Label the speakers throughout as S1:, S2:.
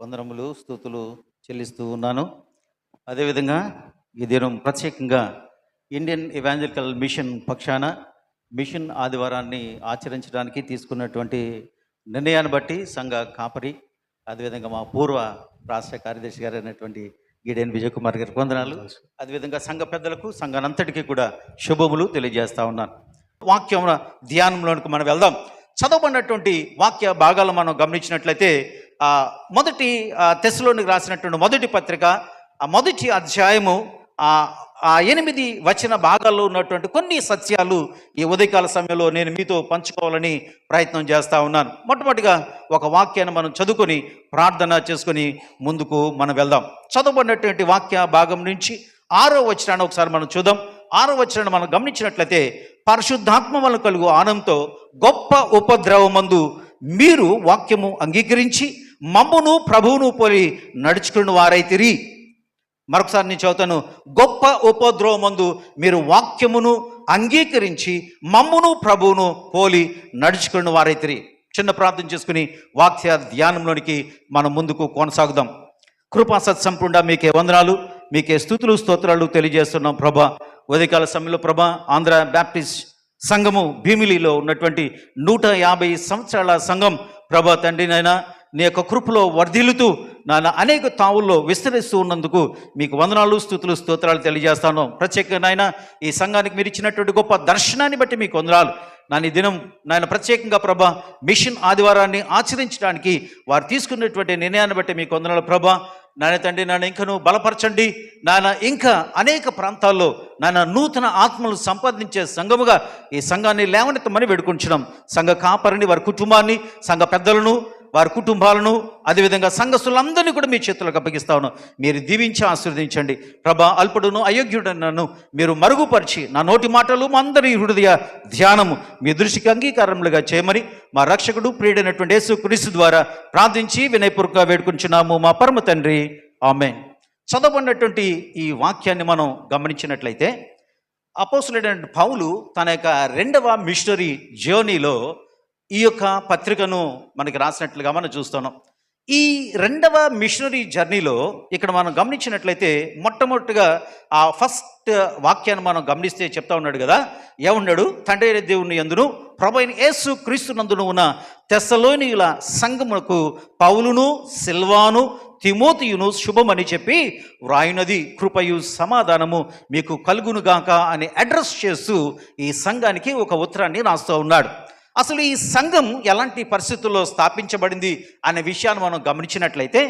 S1: వందనములు స్తుతులు చెల్లిస్తూ ఉన్నాను. అదేవిధంగా ఈ దినం ప్రత్యేకంగా ఇండియన్ ఎవాంజలికల్ మిషన్ పక్షాన మిషన్ ఆదివారాన్ని ఆచరించడానికి తీసుకున్నటువంటి నిర్ణయాన్ని బట్టి సంఘ కాపరి, అదేవిధంగా మా పూర్వ రాష్ట్ర కార్యదర్శి గారు అయినటువంటి గిడెన్ విజయ్ కుమార్ గారికి వందనాలు. అదేవిధంగా సంఘ పెద్దలకు, సంఘానంతటికీ కూడా శుభములు తెలియజేస్తా ఉన్నాను. వాక్యం ధ్యానంలోనికి మనం వెళ్దాం. చదవబడినటువంటి వాక్య భాగాలు మనం గమనించినట్లయితే మొదటి తెస్సలోనికి రాసినటువంటి మొదటి పత్రిక మొదటి అధ్యాయము 8 వచన భాగాల్లో ఉన్నటువంటి కొన్ని సత్యాలు ఈ ఉదయకాల సమయంలో నేను మీతో పంచుకోవాలని ప్రయత్నం చేస్తూ ఉన్నాను. మొట్టమొదటిగా ఒక వాక్యాన్ని మనం చదువుకొని ప్రార్థన చేసుకొని ముందుకు మనం వెళ్దాం. చదవబడినటువంటి వాక్య భాగం నుంచి 6వ వచనాన్ని ఒకసారి మనం చూద్దాం. 6వ వచనాన్ని మనం గమనించినట్లయితే, పరిశుద్ధాత్మ వలన కలుగు ఆనందంతో గొప్ప ఉపద్రవమందు మీరు వాక్యము అంగీకరించి మమ్మును ప్రభువును పోలి నడుచుకున్న వారైతిరి. మరొకసారి నేను చదువుతాను. గొప్ప ఉపద్రవమందు మీరు వాక్యమును అంగీకరించి మమ్మును ప్రభువును పోలి నడుచుకున్న వారైతిరి. చిన్న ప్రార్థన చేసుకుని వాక్య ధ్యానంలోనికి మనం ముందుకు కొనసాగుదాం. కృపా సత్సంపూర్ణ మీకే వందనాలు, మీకే స్తుతులు స్తోత్రాలు తెలియజేస్తున్నాం ప్రభా. ఉదయకాల సమయంలో ప్రభా, ఆంధ్ర బ్యాప్టిస్ట్ సంఘము భీమిలిలో ఉన్నటువంటి 150 సంవత్సరాల సంఘం ప్రభా తండ్రి నాయన, నీ యొక్క కృపలో వర్ధిల్లుతూ నాన్న అనేక తావుల్లో విస్తరిస్తూ ఉన్నందుకు మీకు వందనాలు, స్తుతులు స్తోత్రాలు తెలియజేస్తాను. ప్రత్యేకంగా నాయన ఈ సంఘానికి మీరు ఇచ్చినటువంటి గొప్ప దర్శనాన్ని బట్టి మీకు వందనాలు. నాన్న ఈ దినం నాయన ప్రత్యేకంగా ప్రభా మిషన్ ఆదివారాన్ని ఆచరించడానికి వారు తీసుకున్నటువంటి నిర్ణయాన్ని బట్టి మీకు వందనాలు ప్రభా. నాయన తండ్రి నాన్న ఇంకను బలపరచండి నాయన. ఇంకా అనేక ప్రాంతాల్లో నాయన నూతన ఆత్మలు సంపాదించే సంఘముగా ఈ సంఘాన్ని లేవనెత్తమని వేడుకుంటున్నాం. సంఘ కాపరిని, వారి కుటుంబాన్ని, సంఘ పెద్దలను, వారి కుటుంబాలను, అదేవిధంగా సంఘస్థులందరినీ కూడా మీ చేతులకు అప్పగిస్తా ఉన్నాం. మీరు దీవించి ఆశీర్వదించండి ప్రభా. అల్పుడును అయోగ్యుడను మీరు మరుగుపరిచి నా నోటి మాటలు మా అందరి హృదయ ధ్యానము మీ దృష్టికి అంగీకారములుగా చేయమని మా రక్షకుడు ప్రియుడైనటువంటి యేసు క్రీస్తు ద్వారా ప్రార్థించి వినయపూర్వకంగా వేడుకుంటున్నాము మా పరమ తండ్రి, ఆమేన్. చదవబడినటువంటి ఈ వాక్యాన్ని మనం గమనించినట్లయితే, అపోస్తలుడైన పౌలు తన యొక్క 2వ మిషనరీ జర్నీలో ఈ యొక్క పత్రికను మనకి రాసినట్లుగా మనం చూస్తున్నాం. ఈ 2వ మిషనరీ జర్నీలో ఇక్కడ మనం గమనించినట్లయితే మొట్టమొదటిగా ఆ ఫస్ట్ వాక్యాన్ని మనం గమనిస్తే చెప్తా ఉన్నాడు కదా, ఏమన్నాడు? తండ్రి అయిన దేవుని యందును ప్రభు అయిన యేసు క్రీస్తునందును ఉన్న తెస్సలోనియుల సంఘమునకు పౌలును సిల్వాను తిమోతియును శుభమని చెప్పి వ్రాయినది, కృపయు సమాధానము మీకు కలుగునుగాక అని అడ్రస్ చేస్తూ ఈ సంఘానికి ఒక ఉత్తరాన్ని రాస్తూ ఉన్నాడు. అసలు ఈ సంఘం ఎలాంటి పరిస్థితుల్లో స్థాపించబడింది అనే విషయాన్ని మనం గమనించినట్లయితే,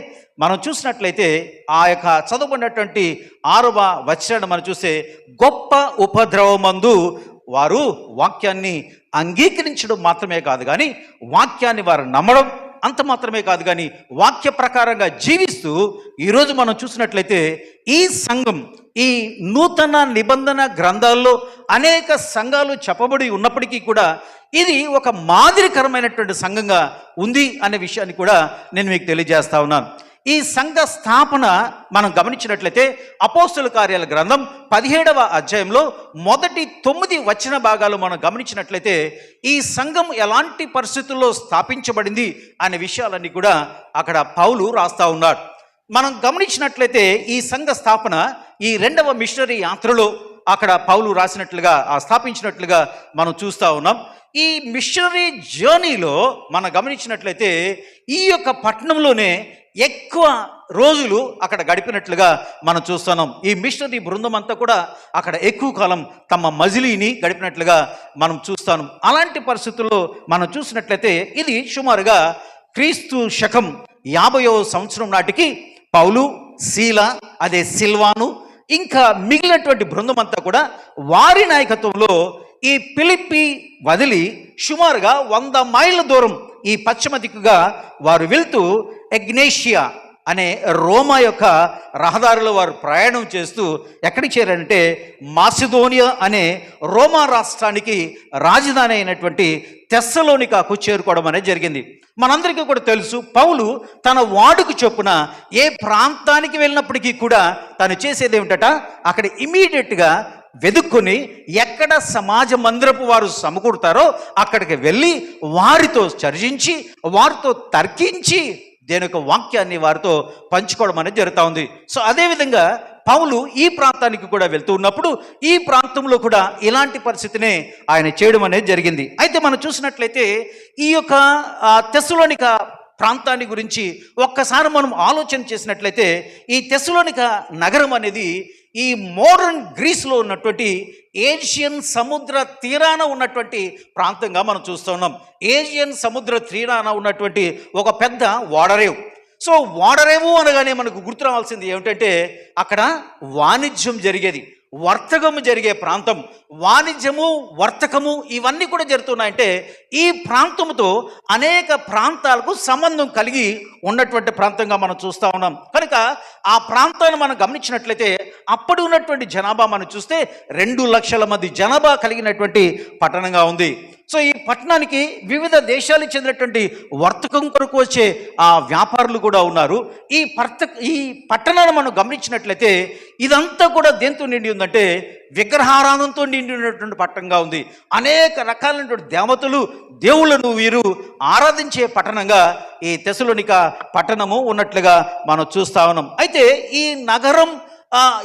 S1: మనం చూసినట్లయితే ఆ యొక్క చదవబడినటువంటి 6వ వచనాన్ని మనం చూస్తే, గొప్ప ఉపద్రవమందు వారు వాక్యాన్ని అంగీకరించడం మాత్రమే కాదు కానీ వాక్యాన్ని వారు నమ్మడం అంత మాత్రమే కాదు కానీ వాక్య ప్రకారంగా జీవిస్తూ ఈరోజు మనం చూసినట్లయితే ఈ సంఘం ఈ నూతన నిబంధన గ్రంథాల్లో అనేక సంఘాలు చెప్పబడి ఉన్నప్పటికీ కూడా ఇది ఒక మాదిరికరమైనటువంటి సంఘంగా ఉంది అనే విషయాన్ని కూడా నేను మీకు తెలియజేస్తా ఉన్నాను. ఈ సంఘ స్థాపన మనం గమనించినట్లయితే అపోస్తలుల కార్యాల గ్రంథం 17వ అధ్యాయంలో మొదటి 9 వచన భాగాలు మనం గమనించినట్లయితే ఈ సంఘం ఎలాంటి పరిస్థితుల్లో స్థాపించబడింది అనే విషయాలన్నీ కూడా అక్కడ పౌలు రాస్తా ఉన్నాడు. మనం గమనించినట్లయితే ఈ సంఘ స్థాపన ఈ 2వ మిషనరీ యాత్రలో అక్కడ పౌలు రాసినట్లుగా స్థాపించినట్లుగా మనం చూస్తూ ఉన్నాం. ఈ మిషనరీ జర్నీలో మనం గమనించినట్లయితే ఈ యొక్క పట్టణంలోనే ఎక్కువ రోజులు అక్కడ గడిపినట్లుగా మనం చూస్తున్నాం. ఈ మిషనరీ బృందం అంతా కూడా అక్కడ ఎక్కువ కాలం తమ మజిలీని గడిపినట్లుగా మనం చూస్తాం. అలాంటి పరిస్థితుల్లో మనం చూసినట్లయితే ఇది సుమారుగా క్రీస్తు శకం 50వ సంవత్సరం నాటికి పౌలు, శీల, అదే సిల్వాను ఇంకా మిగిలినటువంటి బృందం అంతా కూడా వారి నాయకత్వంలో ఈ ఫిలిప్పి వదిలి సుమారుగా 100 మైళ్ళ దూరం ఈ పశ్చిమ దిక్కుగా వారు వెళ్తూ ఎగ్నేషియా అనే రోమా యొక్క రహదారిలో వారు ప్రయాణం చేస్తూ ఎక్కడికి చేరారంటే మాసిదోనియా అనే రోమా రాష్ట్రానికి రాజధాని అయినటువంటి తెస్సలోనికాకు చేరుకోవడం అనేది జరిగింది. మనందరికీ కూడా తెలుసు, పౌలు తన వాడుకు చొప్పున ఏ ప్రాంతానికి వెళ్ళినప్పటికీ కూడా తను చేసేది ఏమిటట, అక్కడ ఇమీడియట్గా వెదుక్కుని ఎక్కడ సమాజ మందిరపు వారు సమకూడతారో అక్కడికి వెళ్ళి వారితో చర్చించి వారితో తర్కించి దేని యొక్క వాక్యాన్ని వారితో పంచుకోవడం అనేది జరుగుతూ ఉంది. సో అదేవిధంగా పౌలు ఈ ప్రాంతానికి కూడా వెళ్తూ ఉన్నప్పుడు ఈ ప్రాంతంలో కూడా ఇలాంటి పరిస్థితిని ఆయన చేయడం అనేది జరిగింది. అయితే మనం చూసినట్లయితే ఈ యొక్క తెస్సలోనిక ప్రాంతాన్ని గురించి ఒక్కసారి మనం ఆలోచన చేసినట్లయితే ఈ తెస్సలోనిక నగరం అనేది ఈ మోడర్న్ గ్రీస్లో ఉన్నటువంటి ఏషియన్ సముద్ర తీరాన ఉన్నటువంటి ప్రాంతంగా మనం చూస్తూ ఉన్నాం. ఏషియన్ సముద్ర తీరాన ఉన్నటువంటి ఒక పెద్ద ఓడరేవు. సో ఓడరేవు అనగానే మనకు గుర్తు రావాల్సింది ఏమిటంటే అక్కడ వాణిజ్యం జరిగేది, వర్తకము జరిగే ప్రాంతం. వాణిజ్యము, వర్తకము ఇవన్నీ కూడా జరుగుతున్నాయంటే ఈ ప్రాంతంతో అనేక ప్రాంతాలకు సంబంధం కలిగి ఉన్నటువంటి ప్రాంతంగా మనం చూస్తూ ఉన్నాం. కనుక ఆ ప్రాంతాన్ని మనం గమనించినట్లయితే అప్పుడు ఉన్నటువంటి జనాభా మనం చూస్తే 2 లక్షల మంది జనాభా కలిగినటువంటి పట్టణంగా ఉంది. సో ఈ పట్టణానికి వివిధ దేశాలకు చెందినటువంటి వర్తకం కొరకు వచ్చే ఆ వ్యాపారులు కూడా ఉన్నారు. ఈ పట్టణాన్ని మనం గమనించినట్లయితే ఇదంతా కూడా దేంతో నిండి ఉందంటే విగ్రహారాధనతో నిండి ఉన్నటువంటి పట్టణంగా ఉంది. అనేక రకాలైనటువంటి దేవతలు, దేవుళ్ళను వీరు ఆరాధించే పట్టణంగా ఈ తెస్సలోనిక పట్టణము ఉన్నట్లుగా మనం చూస్తా ఉన్నాం. అయితే ఈ నగరం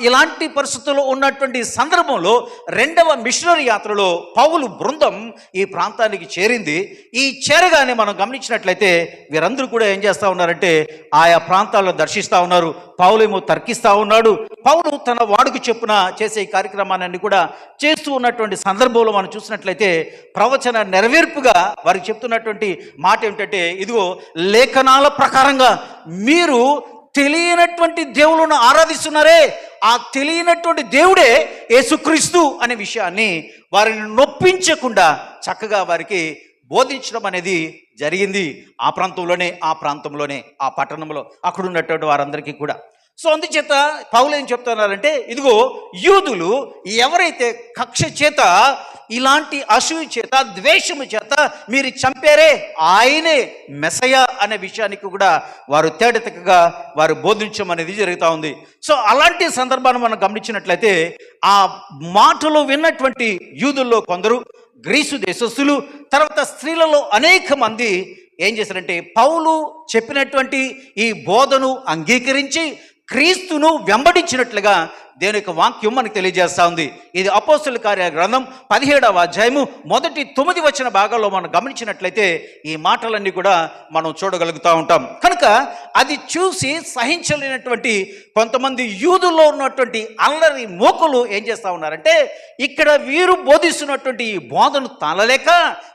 S1: ఇలాంటి పరిస్థితుల్లో ఉన్నటువంటి సందర్భంలో 2వ మిషనరీ యాత్రలో పౌలు బృందం ఈ ప్రాంతానికి చేరింది. ఈ చేరగానే మనం గమనించినట్లయితే వీరందరూ కూడా ఏం చేస్తూ ఉన్నారంటే ఆయా ప్రాంతాల్లో దర్శిస్తూ ఉన్నారు. పౌలేమో తర్కిస్తూ ఉన్నాడు. పౌలు తన వాడుకు చెప్పున చేసే ఈ కార్యక్రమాన్ని కూడా చేస్తూ ఉన్నటువంటి సందర్భంలో మనం చూసినట్లయితే ప్రవచన నెరవేర్పుగా వారికి చెప్తున్నటువంటి మాట ఏమిటంటే, ఇదిగో లేఖనాల ప్రకారంగా మీరు తెలియనటువంటి దేవులను ఆరాధిస్తున్నారే, ఆ తెలియనటువంటి దేవుడే యేసుక్రీస్తు అనే విషయాన్ని వారిని నొప్పించకుండా చక్కగా వారికి బోధించడం అనేది జరిగింది. ఆ ప్రాంతంలోనే ఆ పట్టణంలో అక్కడ ఉన్నటువంటి వారందరికీ కూడా. సో అందుచేత పౌలు ఏం చెప్తున్నారంటే, ఇదిగో యూదులు ఎవరైతే కక్ష చేత, ఇలాంటి అసూయ చేత, ద్వేషము చేత మీరు చంపారే ఆయనే మెసయ అనే విషయానికి కూడా వారు తేటతెక్కగా వారు బోధించడం అనేది జరుగుతూ ఉంది. సో అలాంటి సందర్భాన్ని మనం గమనించినట్లయితే ఆ మాటలు విన్నటువంటి యూదుల్లో కొందరు, గ్రీసు దేశస్థులు, తర్వాత స్త్రీలలో అనేక మంది ఏం చేశారంటే పౌలు చెప్పినటువంటి ఈ బోధను అంగీకరించి క్రీస్తును వెంబడించినట్లుగా దేవుని యొక్క వాక్యం మనకు తెలియజేస్తూ ఉంది. ఇది అపోస్తలుల కార్యాల గ్రంథం 17వ అధ్యాయము మొదటి 9 వచన భాగాల్లో మనం గమనించినట్లయితే ఈ మాటలన్నీ కూడా మనం చూడగలుగుతూ ఉంటాం. కనుక అది చూసి సహించలేనటువంటి కొంతమంది యూదుల్లో ఉన్నటువంటి అల్లరి మోకులు ఏం చేస్తూ ఉన్నారంటే ఇక్కడ వీరు బోధిస్తున్నటువంటి ఈ బోధను తాళలేక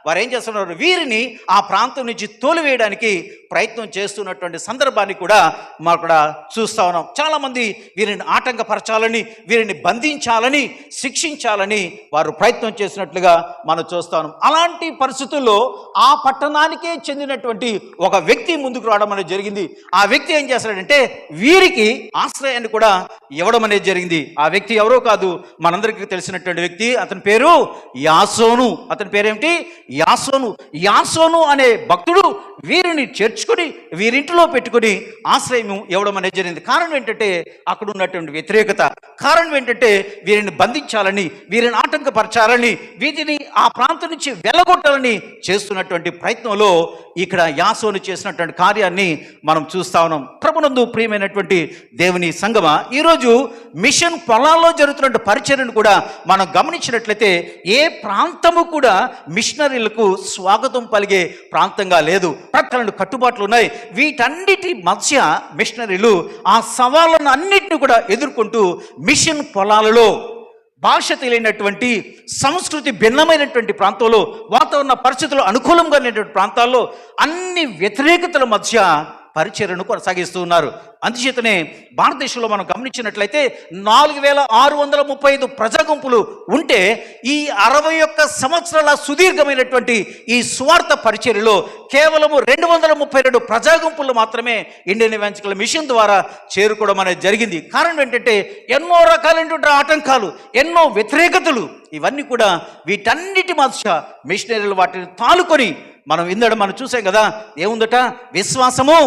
S1: వారు ఏం చేస్తున్నారు, వీరిని ఆ ప్రాంతం నుంచి తోలివేయడానికి ప్రయత్నం చేస్తున్నటువంటి సందర్భాన్ని కూడా మనం కూడా చూస్తూ ఉన్నాం. చాలామంది వీరిని ఆటంకపరచాలని, వీరిని బంధించాలని, శిక్షించాలని వారు ప్రయత్నం చేసినట్లుగా మనం చూస్తాం. అలాంటి పరిస్థితుల్లో ఆ పట్టణానికే చెందినటువంటి ఒక వ్యక్తి ముందుకు రావడం అనేది జరిగింది. ఆ వ్యక్తి ఏం చేస్తాడంటే వీరికి ఆశ్రయాన్ని కూడా ఇవ్వడం అనేది జరిగింది. ఆ వ్యక్తి ఎవరో కాదు, మనందరికీ తెలిసినటువంటి వ్యక్తి. అతని పేరు యాసోను. అతని పేరేమిటి? యాసోను. యాసోను అనే భక్తుడు వీరిని చేర్చుకొని వీరింటిలో పెట్టుకొని ఆశ్రయం ఇవ్వడం అనేది జరిగింది. కారణం ఏంటంటే అక్కడ ఉన్నటువంటి వ్యతిరేకత. కారణం ఏంటంటే వీరిని బంధించాలని, వీరిని ఆటంకపరచాలని, వీటిని ఆ ప్రాంతం నుంచి వెళ్ళగొట్టాలని చేస్తున్నటువంటి ప్రయత్నంలో ఇక్కడ యాసోను చేసినటువంటి కార్యాన్ని మనం చూస్తా ఉన్నాం. ప్రభునందు ప్రియమైనటువంటి దేవుని సంగమా, ఈరోజు మిషన్ పొలాల్లో జరుగుతున్న పరిచర్యను కూడా మనం గమనించినట్లయితే ఏ ప్రాంతము కూడా మిషనరీలకు స్వాగతం పలిగే ప్రాంతంగా లేదు. ప్రకటనలు కట్టుబాట్లు ఉన్నాయి. వీటన్నిటి మధ్య మిషనరీలు ఆ సవాళ్ళను అన్నిటిని కూడా ఎదుర్కొంటూ మిషన్ పొలాలలో, భాష తెలియనటువంటి, సంస్కృతి భిన్నమైనటువంటి ప్రాంతంలో, వాతావరణ పరిస్థితులు అనుకూలంగా లేనటువంటి ప్రాంతాల్లో అన్ని వ్యతిరేకతల మధ్య పరిచర్యను కొనసాగిస్తూ ఉన్నారు. అందుచేతనే భారతదేశంలో మనం గమనించినట్లయితే 4635 ప్రజా గుంపులు ఉంటే ఈ 61 సంవత్సరాల సుదీర్ఘమైనటువంటి ఈ సువార్త పరిచర్యలో కేవలము 232 ప్రజా గుంపులు మాత్రమే ఇండియన్ ఎవాంజలికల్ మిషన్ ద్వారా చేరుకోవడం అనేది జరిగింది. కారణం ఏంటంటే ఎన్నో రకాలైనటువంటి ఆటంకాలు, ఎన్నో వ్యతిరేకతలు, ఇవన్నీ కూడా వీటన్నిటి మధ్య మిషనరీలు వాటిని తాలుకొని మనం చూసాం కదా, ఏముందట? విశ్వాసము,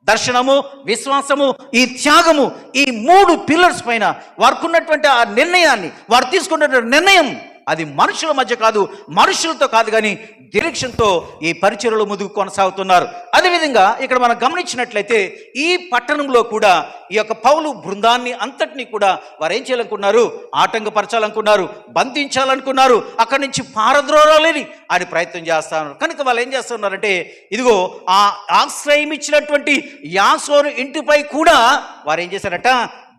S1: దర్శనము, విశ్వాసము, ఈ త్యాగము, ఈ 3 పిల్లర్స్ పైన వారికి ఉన్నటువంటి ఆ నిర్ణయాన్ని, వారు తీసుకున్నటువంటి నిర్ణయం అది మనుషుల మధ్య కాదు, మనుషులతో కాదు, కానీ డైరెక్షన్తో ఈ పరిచర్యలు ముందుకు కొనసాగుతున్నారు. అదేవిధంగా ఇక్కడ మనం గమనించినట్లయితే ఈ పట్టణంలో కూడా ఈ యొక్క పౌలు బృందాన్ని అంతటినీ కూడా వారు ఏం చేయాలనుకున్నారు? ఆటంకపరచాలనుకున్నారు, బంధించాలనుకున్నారు, అక్కడి నుంచి పారద్రోలాలని ఆయన ప్రయత్నం చేస్తున్నారు. కనుక వాళ్ళు ఏం చేస్తున్నారంటే, ఇదిగో ఆ ఆశ్రయం ఇచ్చినటువంటి యాసోను ఇంటిపై కూడా వారు ఏం చేశారట?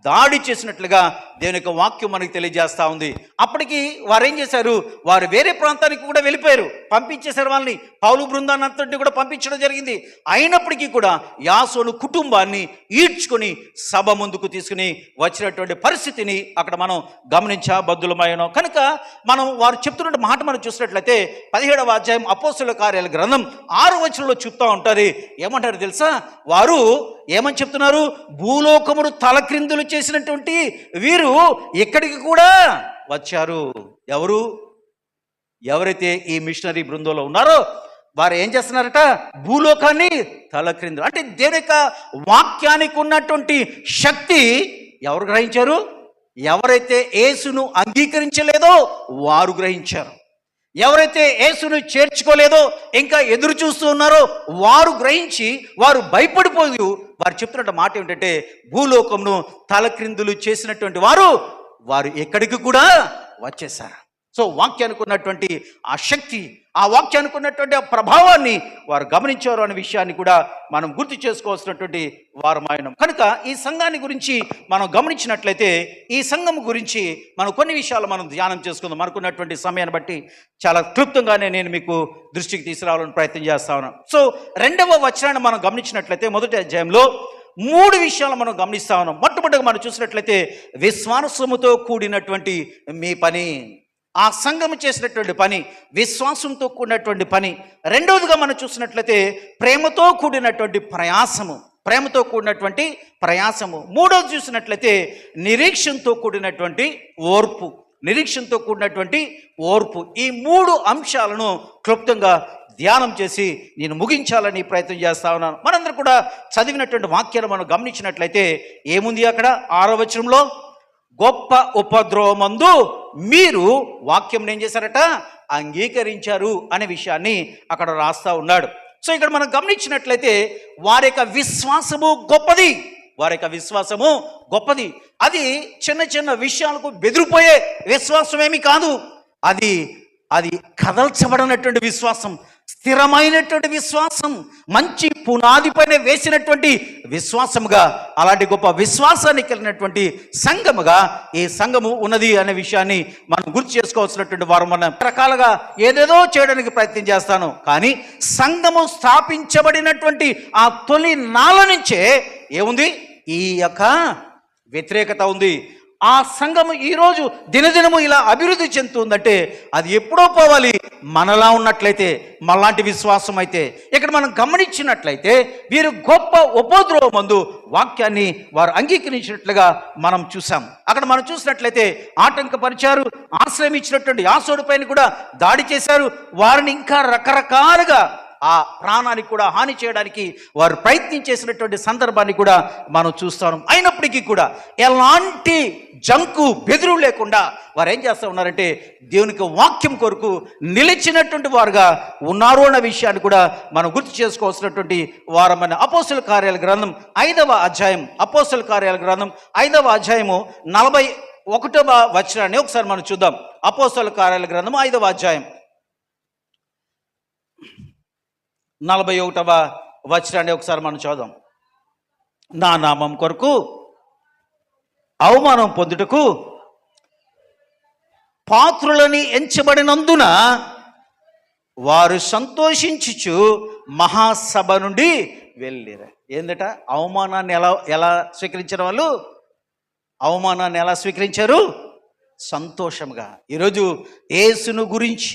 S1: దాడి చేసినట్లుగా దేవుని యొక్క వాక్యం మనకి తెలియజేస్తూ ఉంది. అప్పటికి వారు ఏం చేశారు? వారు వేరే ప్రాంతానికి కూడా వెళ్ళిపోయారు, పంపించేశారు వాళ్ళని. పౌలు బృందాన్ని అంతటిని కూడా పంపించడం జరిగింది. అయినప్పటికీ కూడా యాసోను కుటుంబాన్ని ఈడ్చుకొని సభ ముందుకు తీసుకుని వచ్చినటువంటి పరిస్థితిని అక్కడ మనం గమనించబద్దులమైనాం. కనుక మనం వారు చెప్తున్న మాట మనం చూసినట్లయితే 17వ అధ్యాయం అపోస్తలుల కార్యాల గ్రంథం 6వ వచనంలో చెప్తా ఉంటారు. ఏమంటారు తెలుసా? వారు ఏమని చెప్తున్నారు? భూలోకమును తలక్రిందులు చేసినటువంటి వీరు ఇక్కడికి కూడా వచ్చారు. ఎవరైతే ఈ మిషనరీ బృందంలో ఉన్నారో వారు ఏం చేస్తున్నారట? భూలోకాన్ని తలక్రిందులు, అంటే దేవుని యొక్క వాక్యానికి ఉన్నటువంటి శక్తి ఎవరు గ్రహించారు? ఎవరైతే యేసును అంగీకరించలేదో వారు గ్రహించారు. ఎవరైతే యేసును చేర్చుకోలేదో, ఇంకా ఎదురు చూస్తూ ఉన్నారో వారు గ్రహించి వారు భయపడిపోయి వారు చెప్తున్న మాట ఏమిటంటే, భూలోకమును తలక్రిందులు చేసినటువంటి వారు ఎక్కడికి కూడా వచ్చేసారు. సో వాక్యానికి ఉన్నటువంటి ఆ శక్తి, ఆ వాక్యానికి ఉన్నటువంటి ఆ ప్రభావాన్ని వారు గమనించారు అనే విషయాన్ని కూడా మనం గుర్తు చేసుకోవాల్సినటువంటి వారమైనాం. కనుక ఈ సంఘాన్ని గురించి మనం గమనించినట్లయితే, ఈ సంఘం గురించి మనం కొన్ని విషయాలు మనం ధ్యానం చేసుకుందాం. మనకున్నటువంటి సమయాన్ని బట్టి చాలా క్లుప్తంగానే నేను మీకు దృష్టికి తీసుకురావాలని ప్రయత్నం చేస్తా ఉన్నాను. సో 2వ వచనాన్ని మనం గమనించినట్లయితే మొదటి అధ్యాయంలో 3 విషయాలు మనం గమనిస్తా ఉన్నాం. మొట్టమొదటిగా మనం చూసినట్లయితే విశ్వాసముతో కూడినటువంటి మీ పని, ఆ సంఘం చేసినటువంటి పని విశ్వాసంతో కూడినటువంటి పని. రెండవదిగా మనం చూసినట్లయితే ప్రేమతో కూడినటువంటి ప్రయాసము, ప్రేమతో కూడినటువంటి ప్రయాసము. మూడవది చూసినట్లయితే నిరీక్షణతో కూడినటువంటి ఓర్పు, నిరీక్షణతో కూడినటువంటి ఓర్పు. ఈ 3 అంశాలను క్లుప్తంగా ధ్యానం చేసి నేను ముగించాలని ప్రయత్నం చేస్తా ఉన్నాను. మనందరూ కూడా చదివినటువంటి వాక్యాలు మనం గమనించినట్లయితే ఏముంది అక్కడ? 6వ వచనంలో గొప్ప ఉపద్రవమందు మీరు వాక్యం ఏం చేశారట? అంగీకరించారు అనే విషయాన్ని అక్కడ రాస్తా ఉన్నాడు. సో ఇక్కడ మనం గమనించినట్లయితే వారి యొక్క విశ్వాసము గొప్పది, వారి యొక్క విశ్వాసము గొప్పది. అది చిన్న చిన్న విషయాలకు బెదిరిపోయే విశ్వాసం ఏమి కాదు. అది కదల్చబడినటువంటి విశ్వాసం, స్థిరమైనటువంటి విశ్వాసం, మంచి పునాది పైన వేసినటువంటి విశ్వాసముగా, అలాంటి గొప్ప విశ్వాసాన్ని కలిగినటువంటి సంఘముగా ఈ సంఘము ఉన్నది అనే విషయాన్ని మనం గుర్తు చేసుకోవాల్సినటువంటి వారు. మనం రకాలుగా ఏదేదో చేయడానికి ప్రయత్నం చేస్తాను, కానీ సంఘము స్థాపించబడినటువంటి ఆ తొలి నాళ్ళ నుంచే ఏముంది? ఈ యొక్క వ్యతిరేకత ఉంది. ఆ సంఘము ఈరోజు దినదినము ఇలా అభివృద్ధి చెందుతుందంటే అది ఎప్పుడో పోవాలి మనలా ఉన్నట్లయితే, మనలాంటి విశ్వాసం అయితే. ఇక్కడ మనం గమనించినట్లయితే వీరు గొప్ప ఉపద్రవమందు వాక్యాన్ని వారు అంగీకరించినట్లుగా మనం చూసాం. అక్కడ మనం చూసినట్లయితే ఆటంకపరిచారు, ఆశ్రయం ఇచ్చినటువంటి యాసోను పైన కూడా దాడి చేశారు. వారిని ఇంకా రకరకాలుగా ఆ ప్రాణానికి కూడా హాని చేయడానికి వారు ప్రయత్నం చేసినటువంటి సందర్భాన్ని కూడా మనం చూస్తాం. అయినప్పటికీ కూడా ఎలాంటి జంకు బెదురు లేకుండా వారు ఏం చేస్తూ ఉన్నారంటే దేవునికి వాక్యం కొరకు నిలిచినటువంటి వారుగా ఉన్నారు అన్న విషయాన్ని కూడా మనం గుర్తు చేసుకోవాల్సినటువంటి వారమైన అపోస్తలుల కార్యాల గ్రంథం 5వ అధ్యాయం, అపోస్తలుల కార్యాల గ్రంథం 5వ అధ్యాయము 41వ వచనాన్ని ఒకసారి మనం చూద్దాం. అపోస్తలుల కార్యాల గ్రంథం 5వ అధ్యాయం 41వ వచనాన్ని ఒకసారి మనం చూద్దాం. నా నామం కొరకు అవమానం పొందుటకు పాత్రులని ఎంచబడినందున వారు సంతోషించుచు మహాసభ నుండి వెళ్ళిరా. ఏందట? అవమానాన్ని ఎలా స్వీకరించిన వాళ్ళు? అవమానాన్ని ఎలా స్వీకరించారు? సంతోషంగా. ఈరోజు యేసును గురించి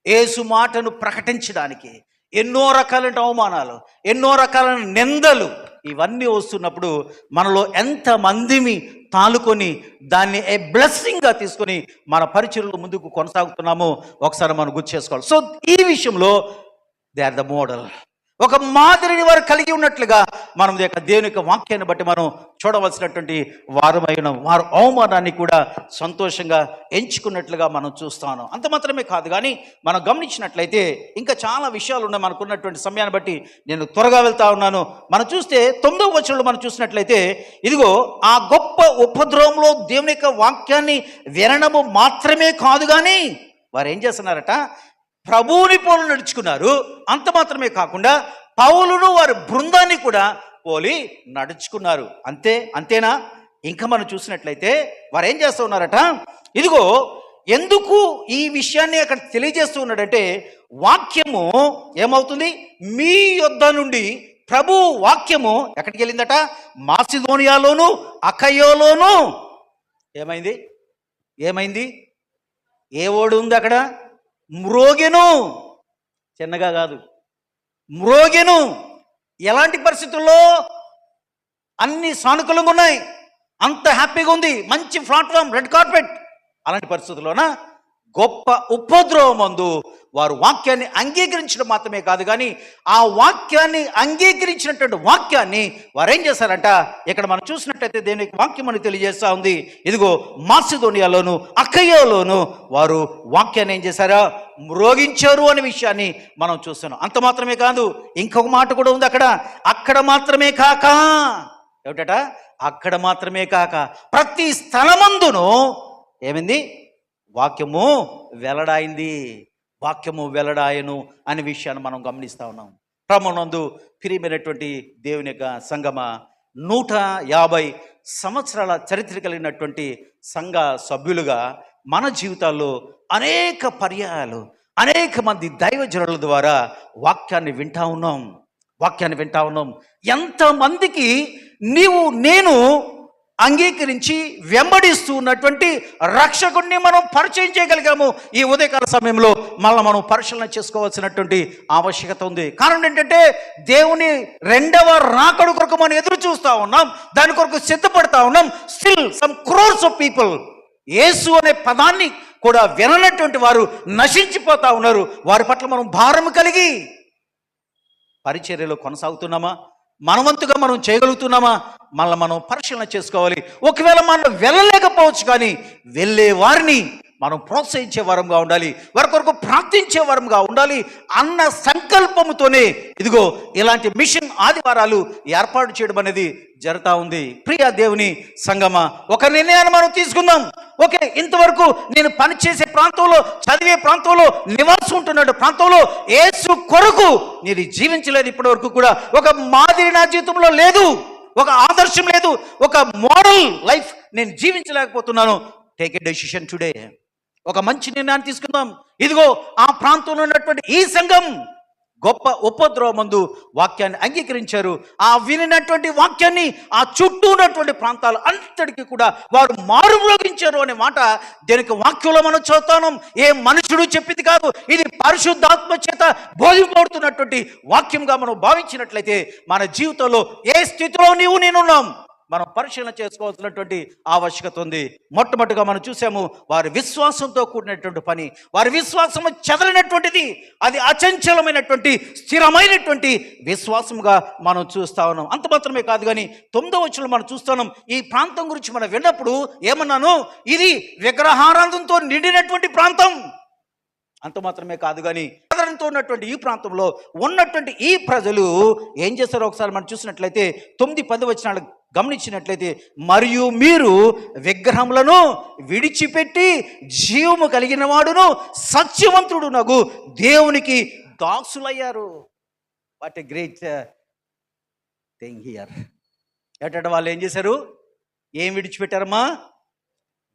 S1: యేసు మాటను ప్రకటించడానికి ఎన్నో రకాలైన అవమానాలు, ఎన్నో రకాలైన నిందలు ఇవన్నీ వస్తున్నప్పుడు మనలో ఎంతమందిని తాలుకొని దాన్ని ఏ బ్లెస్సింగ్గా తీసుకొని మన పరిచర్యలు ముందుకు కొనసాగుతున్నామో ఒకసారి మనం గుర్తు చేసుకోవాలి. సో ఈ విషయంలో దే ఆర్ ద మోడల్. ఒక మాదిరిని వారు కలిగి ఉన్నట్లుగా మనం దేవుని యొక్క వాక్యాన్ని బట్టి మనం చూడవలసినటువంటి వారమైన వారు అవమానాన్ని కూడా సంతోషంగా ఎంచుకున్నట్లుగా మనం చూస్తాను. అంత మాత్రమే కాదు, కానీ మనం గమనించినట్లయితే ఇంకా చాలా విషయాలు ఉన్నాయి. మనకున్నటువంటి సమయాన్ని బట్టి నేను త్వరగా వెళ్తా ఉన్నాను. మనం చూస్తే 9వ వచనంలో మనం చూసినట్లయితే, ఇదిగో ఆ గొప్ప ఉపద్రవంలో దేవుని యొక్క వాక్యాన్ని వినడము మాత్రమే కాదు, కానీ వారు ఏం చేస్తున్నారట, ప్రభువుని పోలు నడుచుకున్నారు. అంత మాత్రమే కాకుండా పౌలును వారి బృందాన్ని కూడా పోలి నడుచుకున్నారు. అంతేనా? ఇంకా మనం చూసినట్లయితే వారు ఏం చేస్తూ ఉన్నారట, ఇదిగో ఎందుకు ఈ విషయాన్ని అక్కడ తెలియజేస్తూ ఉన్నాడంటే, వాక్యము ఏమవుతుంది, మీ యొద్ద నుండి ప్రభు వాక్యము ఎక్కడికి వెళ్ళిందట, మాసిదోనియాలోను అకయోలోను ఏమైంది? ఏ ఓడు ఉంది అక్కడ? మ్రోగెను. చిన్నగా కాదు, మ్రోగెను. ఎలాంటి పరిస్థితుల్లో? అన్ని సానుకూలంగా ఉన్నాయి, అంత హ్యాపీగా ఉంది, మంచి ప్లాట్ఫామ్, రెడ్ కార్పెట్. అలాంటి పరిస్థితుల్లోన గొప్ప ఉపద్రవమందు వారు వాక్యాన్ని అంగీకరించడం మాత్రమే కాదు, కానీ ఆ వాక్యాన్ని అంగీకరించినటువంటి వాక్యాన్ని వారు ఏం చేశారంట, ఇక్కడ మనం చూసినట్టయితే దేవునికి వాక్యం అని తెలియజేస్తూ ఉంది. ఇదిగో మాసిదోనియాలోను అకయోలోను వారు వాక్యాన్ని ఏం చేశారా, మ్రోగించారు అనే విషయాన్ని మనం చూస్తున్నాం. అంత మాత్రమే కాదు, ఇంకొక మాట కూడా ఉంది అక్కడ మాత్రమే కాక, ఏమిటట, అక్కడ మాత్రమే కాక ప్రతి స్థలమందును ఏమైంది, వాక్యము వెల్లడాయను అనే విషయాన్ని మనం గమనిస్తూ ఉన్నాం. ప్రభువునందు ప్రియమైనటువంటి దేవుని యొక్క సంగమ, 150 సంవత్సరాల చరిత్ర కలిగినటువంటి సంఘ సభ్యులుగా మన జీవితాల్లో అనేక పర్యాయాలు అనేక మంది దైవజనుల ద్వారా వాక్యాన్ని వింటా ఉన్నాం. ఎంతమందికి నేను అంగీకరించి వెంబడిస్తూ ఉన్నటువంటి రక్షకుడిని మనం పరిచయం చేయగలిగాము. ఈ ఉదయకాల సమయంలో మళ్ళీ మనం పరిశీలన చేసుకోవాల్సినటువంటి ఆవశ్యకత ఉంది. కారణం ఏంటంటే, దేవుని 2వ రాకడ కొరకు మనం ఎదురు చూస్తూ ఉన్నాం, దాని కొరకు సిద్ధపడతా ఉన్నాం. Still some crores of people Yesu అనే పదాన్ని కూడా విననటువంటి వారు నశించిపోతా ఉన్నారు. వారి పట్ల మనం భారం కలిగి పరిచర్యలో కొనసాగుతున్నామా? మనవంతుగా మనం చేయగలుగుతున్నామా? మళ్ళీ మనం పరిశీలన చేసుకోవాలి. ఒకవేళ మనం వెళ్ళలేకపోవచ్చు, కానీ వెళ్ళే వారిని మనం ప్రోత్సహించే వారంగా ఉండాలి, వారి కొరకు ప్రార్థించే వారంగా ఉండాలి అన్న సంకల్పముతోనే ఇదిగో ఇలాంటి మిషన్ ఆదివారాలు ఏర్పాటు చేయడం అనేది జరుగుతూ ఉంది. ప్రియ దేవుని సంగమ, ఒక నిర్ణయాన్ని మనం తీసుకుందాం. ఓకే, ఇంతవరకు నేను పనిచేసే ప్రాంతంలో, చదివే ప్రాంతంలో, నివాసం ఉంటున్న ప్రాంతంలో యేసు కొరకు నేను జీవించలేదు. ఇప్పటి వరకు కూడా ఒక మాదిరి నా జీవితంలో లేదు, ఒక ఆదర్శం లేదు, ఒక మోడల్ లైఫ్ నేను జీవించలేకపోతున్నాను. Take a decision today. ఒక మంచి నిర్ణయాన్ని తీసుకుందాం. ఇదిగో ఆ ప్రాంతంలో ఉన్నటువంటి ఈ సంఘం గొప్ప ఉపద్రవమందు వాక్యాన్ని అంగీకరించారు. ఆ వినినటువంటి వాక్యాన్ని ఆ చుట్టూ ఉన్నటువంటి ప్రాంతాలు అంతటికీ కూడా వారు మారుమ్రోగించారు అనే మాట దీనికి వాక్యంలో మనం చదువుతాం. ఏ మనుషుడు చెప్పింది కాదు, ఇది పరిశుద్ధాత్మ చేత బోధింపబడుతున్నటువంటి వాక్యంగా మనం భావించినట్లయితే మన జీవితంలో ఏ స్థితిలో నేనున్నాం మనం పరిశీలన చేసుకోవాల్సినటువంటి ఆవశ్యకత ఉంది. మొట్టమొదటిగా మనం చూసాము, వారి విశ్వాసంతో కూడినటువంటి పని, వారి విశ్వాసము చెదలినటువంటిది, అది అచంచలమైనటువంటి స్థిరమైనటువంటి విశ్వాసముగా మనం చూస్తా ఉన్నాం. అంత మాత్రమే కాదు, కానీ 9వ వచనంలో మనం చూస్తున్నాం. ఈ ప్రాంతం గురించి మనం విన్నప్పుడు ఏమన్నాను, ఇది విగ్రహారాధనతో నిండినటువంటి ప్రాంతం. అంత మాత్రమే కాదు, కానీ సాధారణంతో ఉన్నటువంటి ఈ ప్రాంతంలో ఉన్నటువంటి ఈ ప్రజలు ఏం చేస్తారో ఒకసారి మనం చూసినట్లయితే 9-10 వచనాలు గమనించినట్లయితే, మరియు మీరు విగ్రహములను విడిచిపెట్టి జీవము కలిగిన వాడును సత్యవంతుడు నగు దేవునికి దాసులయ్యారు. What a great thing here. ఏటంటే వాళ్ళు ఏం చేశారు, ఏం విడిచిపెట్టారమ్మా?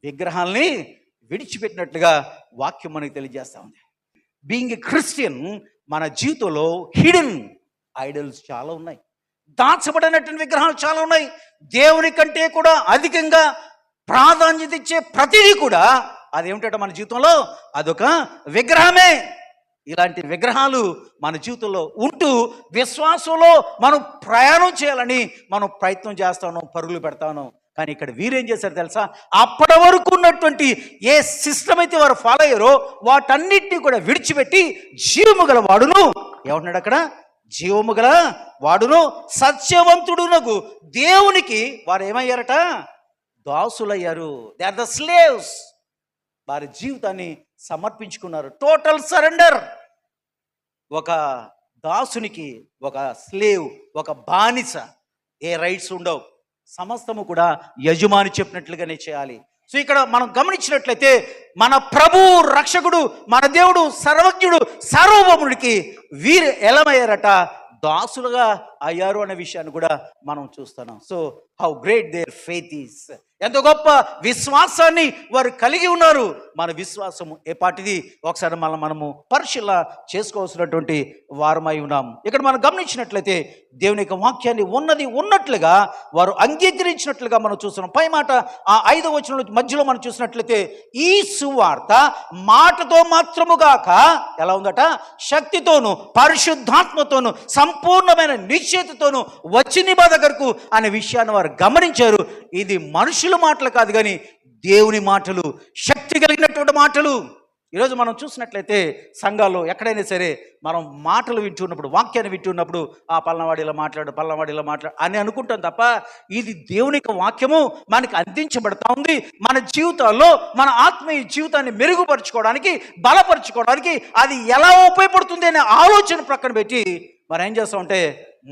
S1: విగ్రహాల్ని విడిచిపెట్టినట్లుగా వాక్యం మనకి తెలియజేస్తా ఉంది. బీయింగ్ ఎ క్రిస్టియన్, మన జీవితంలో హిడెన్ ఐడల్స్ చాలా ఉన్నాయి, దాచబడినటువంటి విగ్రహాలు చాలా ఉన్నాయి. దేవుని కంటే కూడా అధికంగా ప్రాధాన్యత ఇచ్చే ప్రతిదీ కూడా అదేమిటంటే మన జీవితంలో అదొక విగ్రహమే. ఇలాంటి విగ్రహాలు మన జీవితంలో ఉంటూ విశ్వాసంలో మనం ప్రయాణం చేయాలని మనం ప్రయత్నం చేస్తా ఉన్నాం, పరుగులు పెడతా ఉన్నాం. కానీ ఇక్కడ వీరేం చేశారు తెలుసా, అప్పటి వరకు ఉన్నటువంటి ఏ సిస్టమ్ అయితే వారు ఫాలో అయ్యారో వాటన్నిటినీ కూడా విడిచిపెట్టి జీవము గల వాడును ఏమంటున్నాడు అక్కడ, జీవము గల వాడును సత్యవంతుడునగు దేవునికి వారు ఏమయ్యారట? దాసులయ్యారు. They are the slaves. వారి జీవితాన్ని సమర్పించుకున్నారు. Total surrender. ఒక దాసునికి, ఒక స్లేవ్, ఒక బానిస ఏ రైట్స్ ఉండవు. సమస్తము కూడా యజమాని చెప్పినట్లుగానే చేయాలి. సో ఇక్కడ మనం గమనించినట్లయితే మన ప్రభు, రక్షకుడు, మన దేవుడు, సర్వజ్ఞుడు, సార్వభౌముడికి వీరు ఎలమయ్యారట? దాసులుగా అయ్యారు అనే విషయాన్ని కూడా మనం చూస్తున్నాం. So how great their faith is. ఎంత గొప్ప విశ్వాసాన్ని వారు కలిగి ఉన్నారు. మన విశ్వాసము ఏ పాటిది ఒకసారి మనము పరిశీలన చేసుకోవాల్సినటువంటి వారమై ఉన్నాం. ఇక్కడ మనం గమనించినట్లయితే దేవుని యొక్క వాక్యాన్ని ఉన్నది ఉన్నట్లుగా వారు అంగీకరించినట్లుగా మనం చూస్తున్నాం. పై మాట ఆ 5వ వచనంలో మధ్యలో మనం చూసినట్లయితే ఈ సువార్త మాటతో మాత్రముగాక ఎలా ఉందట? శక్తితోను పరిశుద్ధాత్మతోను సంపూర్ణమైన నిశ్చయతతోను వచ్చింది మా దగ్గరకు అనే విషయాన్ని వారు గమనించారు. ఇది మనుషుల మాటలు కాదు, కానీ దేవుని మాటలు, శక్తి కలిగినటువంటి మాటలు. ఈరోజు మనం చూసినట్లయితే సంఘాల్లో ఎక్కడైనా సరే మనం మాటలు వింటున్నప్పుడు, వాక్యాన్ని వింటున్నప్పుడు పల్లవాడు ఇలా మాట్లాడు, పల్లవాడు ఇలా మాట్లాడు అని అనుకుంటాం తప్ప ఇది దేవుని యొక్క వాక్యము మనకి అందించబడతా ఉంది. మన జీవితాల్లో మన ఆత్మీయ జీవితాన్ని మెరుగుపరచుకోవడానికి, బలపరచుకోవడానికి అది ఎలా ఉపయోగపడుతుంది అనే ఆలోచన ప్రక్కన పెట్టి మనం ఏం చేస్తామంటే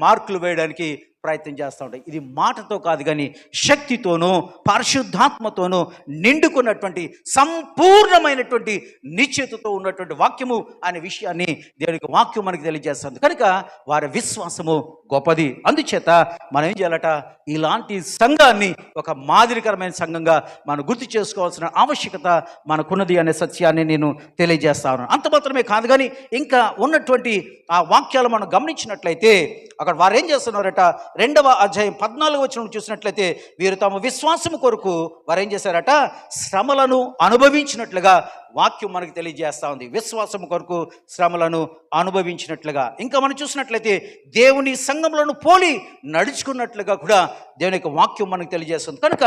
S1: మార్కులు వేయడానికి ప్రయత్నం చేస్తూ ఉంటాయి. ఇది మాటతో కాదు, కానీ శక్తితోనూ పరిశుద్ధాత్మతోనూ నిండుకున్నటువంటి సంపూర్ణమైనటువంటి నిశ్చయతతో ఉన్నటువంటి వాక్యము అనే విషయాన్ని దేవునికి వాక్యం మనకి తెలియజేస్తుంది. కనుక వారి విశ్వాసము గొప్పది. అందుచేత మనం ఏం చేయాలట? ఇలాంటి సంఘాన్ని ఒక మాదిరికరమైన సంఘంగా మనం గుర్తు చేసుకోవాల్సిన ఆవశ్యకత మనకున్నది అనే సత్యాన్ని నేను తెలియజేస్తాను. అంత మాత్రమే కాదు, కానీ ఇంకా ఉన్నటువంటి ఆ వాక్యాలు మనం గమనించినట్లయితే అక్కడ వారు ఏం చేస్తున్నారట? 2వ అధ్యాయం 14వ వచనం చూసినట్లయితే వీరు తమ విశ్వాసము కొరకు వారు ఏం చేశారట? శ్రమలను అనుభవించినట్లుగా వాక్యం మనకు తెలియజేస్తూ ఉంది. విశ్వాసము కొరకు శ్రమలను అనుభవించినట్లుగా. ఇంకా మనం చూసినట్లయితే దేవుని సంఘములను పోలి నడుచుకున్నట్లుగా కూడా దేవుని యొక్క వాక్యం మనకు తెలియజేస్తుంది. కనుక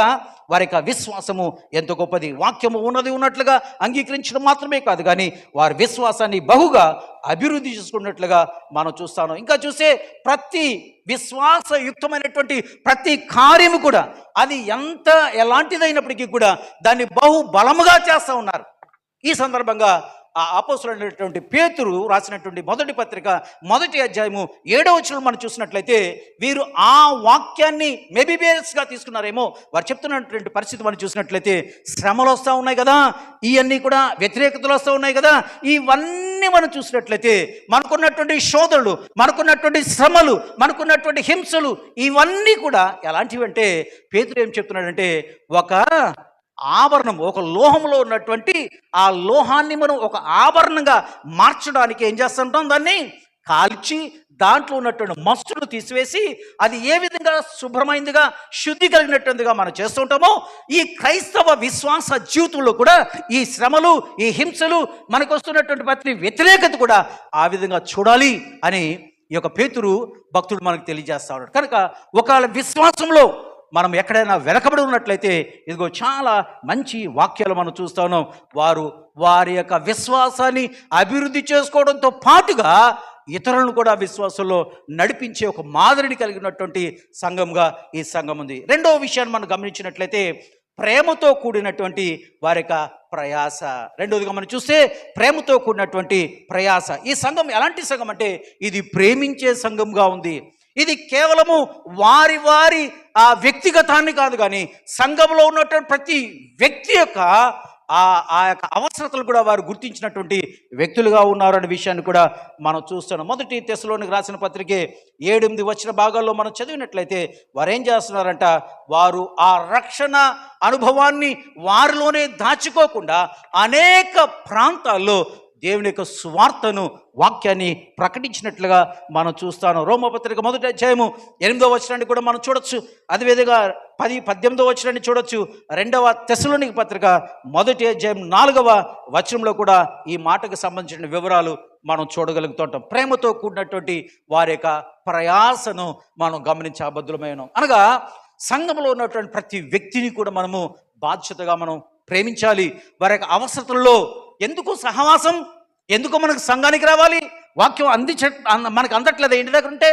S1: వారి యొక్క విశ్వాసము ఎంతో గొప్పది. వాక్యము ఉన్నది ఉన్నట్లుగా అంగీకరించడం మాత్రమే కాదు, కానీ వారి విశ్వాసాన్ని బహుగా అభివృద్ధి చేసుకున్నట్లుగా మనం చూస్తాను. ఇంకా చూస్తే ప్రతి విశ్వాసయుక్తమైనటువంటి ప్రతి కార్యము కూడా అది ఎలాంటిదైనప్పటికీ కూడా దాన్ని బహు బలముగా చేస్తూ ఉన్నారు. ఈ సందర్భంగా ఆ అపోస్తలుడైనటువంటి పేతురు రాసినటువంటి మొదటి పత్రిక 1వ అధ్యాయము 7వ వచనం మనం చూసినట్లయితే వీరు ఆ వాక్యాన్ని మేబీ బేస్గా తీసుకున్నారేమో. వారు చెప్తున్నటువంటి పరిస్థితి మనం చూసినట్లయితే శ్రమలు వస్తూ ఉన్నాయి కదా, ఇవన్నీ కూడా వ్యతిరేకతలు వస్తూ ఉన్నాయి కదా, ఇవన్నీ మనం చూసినట్లయితే మనకున్నటువంటి శోధనలు, మనకున్నటువంటి శ్రమలు, మనకున్నటువంటి హింసలు ఇవన్నీ కూడా ఎలాంటివి అంటే పేతురు ఏం చెప్తున్నాడంటే ఒక ఆభరణం, ఒక లోహంలో ఉన్నటువంటి ఆ లోహాన్ని మనం ఒక ఆభరణంగా మార్చడానికి ఏం చేస్తుంటాం? దాన్ని కాల్చి దాంట్లో ఉన్నటువంటి మస్తులు తీసివేసి అది ఏ విధంగా శుభ్రమైందిగా, శుద్ధి కలిగినట్టుగా మనం చేస్తుంటామో ఈ క్రైస్తవ విశ్వాస జీవితంలో కూడా ఈ శ్రమలు, ఈ హింసలు, మనకు వస్తున్నటువంటి ప్రతి వ్యతిరేకత కూడా ఆ విధంగా చూడాలి అని ఈ యొక్క పేతురు భక్తుడు మనకు తెలియజేస్తా ఉన్నాడు. కనుక ఒకవేళ విశ్వాసంలో మనం ఎక్కడైనా వెనకబడి ఉన్నట్లయితే ఇదిగో చాలా మంచి వాక్యాలు మనం చూస్తా ఉన్నాం. వారు వారి యొక్క విశ్వాసాన్ని అభివృద్ధి చేసుకోవడంతో పాటుగా ఇతరులను కూడా విశ్వాసంలో నడిపించే ఒక మాదిరిని కలిగినటువంటి సంఘంగా ఈ సంఘం ఉంది. రెండవ విషయాన్ని మనం గమనించినట్లయితే ప్రేమతో కూడినటువంటి వారి యొక్క ప్రయాస. రెండవదిగా మనం చూస్తే ప్రేమతో కూడినటువంటి ప్రయాస. ఈ సంఘం ఎలాంటి సంఘం అంటే ఇది ప్రేమించే సంఘంగా ఉంది. ఇది కేవలము వారి వారి ఆ వ్యక్తిగతాన్ని కాదు, కానీ సంఘంలో ఉన్నటువంటి ప్రతి వ్యక్తి యొక్క ఆ యొక్క అవసరతలు కూడా వారు గుర్తించినటువంటి వ్యక్తులుగా ఉన్నారు అనే విషయాన్ని కూడా మనం చూస్తున్నాం. మొదటి తెస్సలోనికి రాసిన పత్రికే 7-8 వచ్చిన భాగాల్లో మనం చదివినట్లయితే వారు ఏం చేస్తున్నారంట? వారు ఆ రక్షణ అనుభవాన్ని వారిలోనే దాచుకోకుండా అనేక ప్రాంతాల్లో దేవుని యొక్క సువార్తను, వాక్యాన్ని ప్రకటించినట్లుగా మనం చూస్తాను. రోమపత్రిక 1వ అధ్యాయము 8వ వచనాన్ని కూడా మనం చూడొచ్చు. అదేవిధంగా 10-18వ వచనాన్ని చూడొచ్చు. 2వ తెస్సలోనికి పత్రిక 1వ అధ్యాయం 4వ వచనంలో కూడా ఈ మాటకు సంబంధించిన వివరాలు మనం చూడగలుగుతుంటాం. ప్రేమతో కూడినటువంటి వారి యొక్క ప్రయాసను మనం గమనించే అబద్ధులమైన అనగా సంఘంలో ఉన్నటువంటి ప్రతి వ్యక్తిని కూడా మనము బాధ్యతగా మనం ప్రేమించాలి. వారి యొక్క అవసరతల్లో ఎందుకు సహవాసం, ఎందుకు మనకు సంఘానికి రావాలి, వాక్యం మనకు అందట్లేదు ఇంటి దగ్గర ఉంటే.